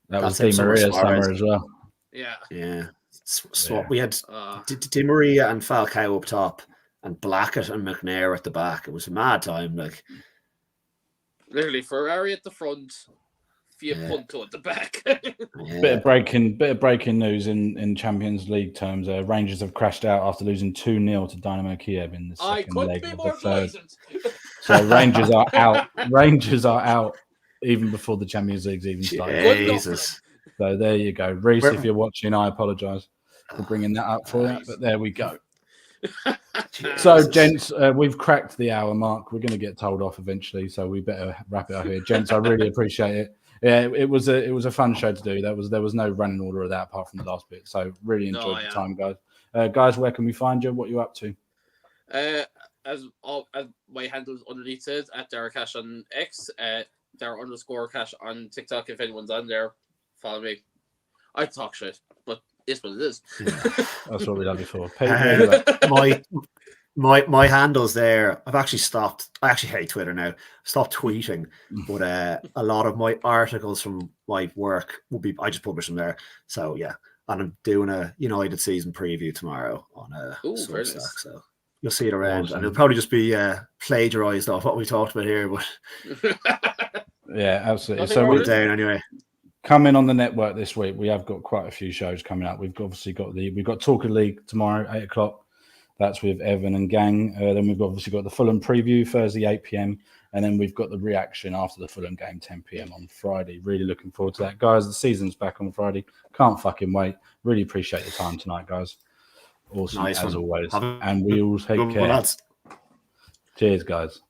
That was Di Maria's summer as well. Yeah. Yeah. So we had Di Maria and Falcao up top, and Blackett and McNair at the back. It was a mad time. Like, literally, Ferrari at the front, Fiat Punto at the back. Bit of breaking news in Champions League terms. Rangers have crashed out after losing 2-0 to Dynamo Kiev in the second leg of the third. So Rangers are out. Rangers are out even before the Champions League's even started. Jesus. So there you go, Reese. If you're watching, I apologise for bringing that up for you, but there we go. So, gents, we've cracked the hour mark. We're going to get told off eventually, so we better wrap it up here, gents. I really appreciate it. Yeah, it was a fun show to do. There was no running order of that apart from the last bit. So really enjoyed the time, guys. Guys, where can we find you? What you up to? As my handles underneath says, at Dara_Cash on X, Dara_Cash on TikTok. If anyone's on there, follow me. I talk shit, but it's what it is. That's what we love you for. My handles there, I've actually stopped. I actually hate Twitter now. Stopped tweeting, but a lot of my articles from my work will be, I just publish them there. So yeah, and I'm doing a United season preview tomorrow on Substack. Nice. So you'll see it around, awesome. And it'll probably just be plagiarized off what we talked about here. But yeah, absolutely. So we're down anyway. Coming on the network this week, we have got quite a few shows coming up. We've obviously got Talk of League tomorrow, 8:00. That's with Evan and gang. Then we've obviously got the Fulham preview Thursday, 8 p.m. And then we've got the reaction after the Fulham game, 10 p.m. on Friday. Really looking forward to that. Guys, the season's back on Friday. Can't fucking wait. Really appreciate the time tonight, guys. Awesome, nice as always. And we all take care. Cheers, guys.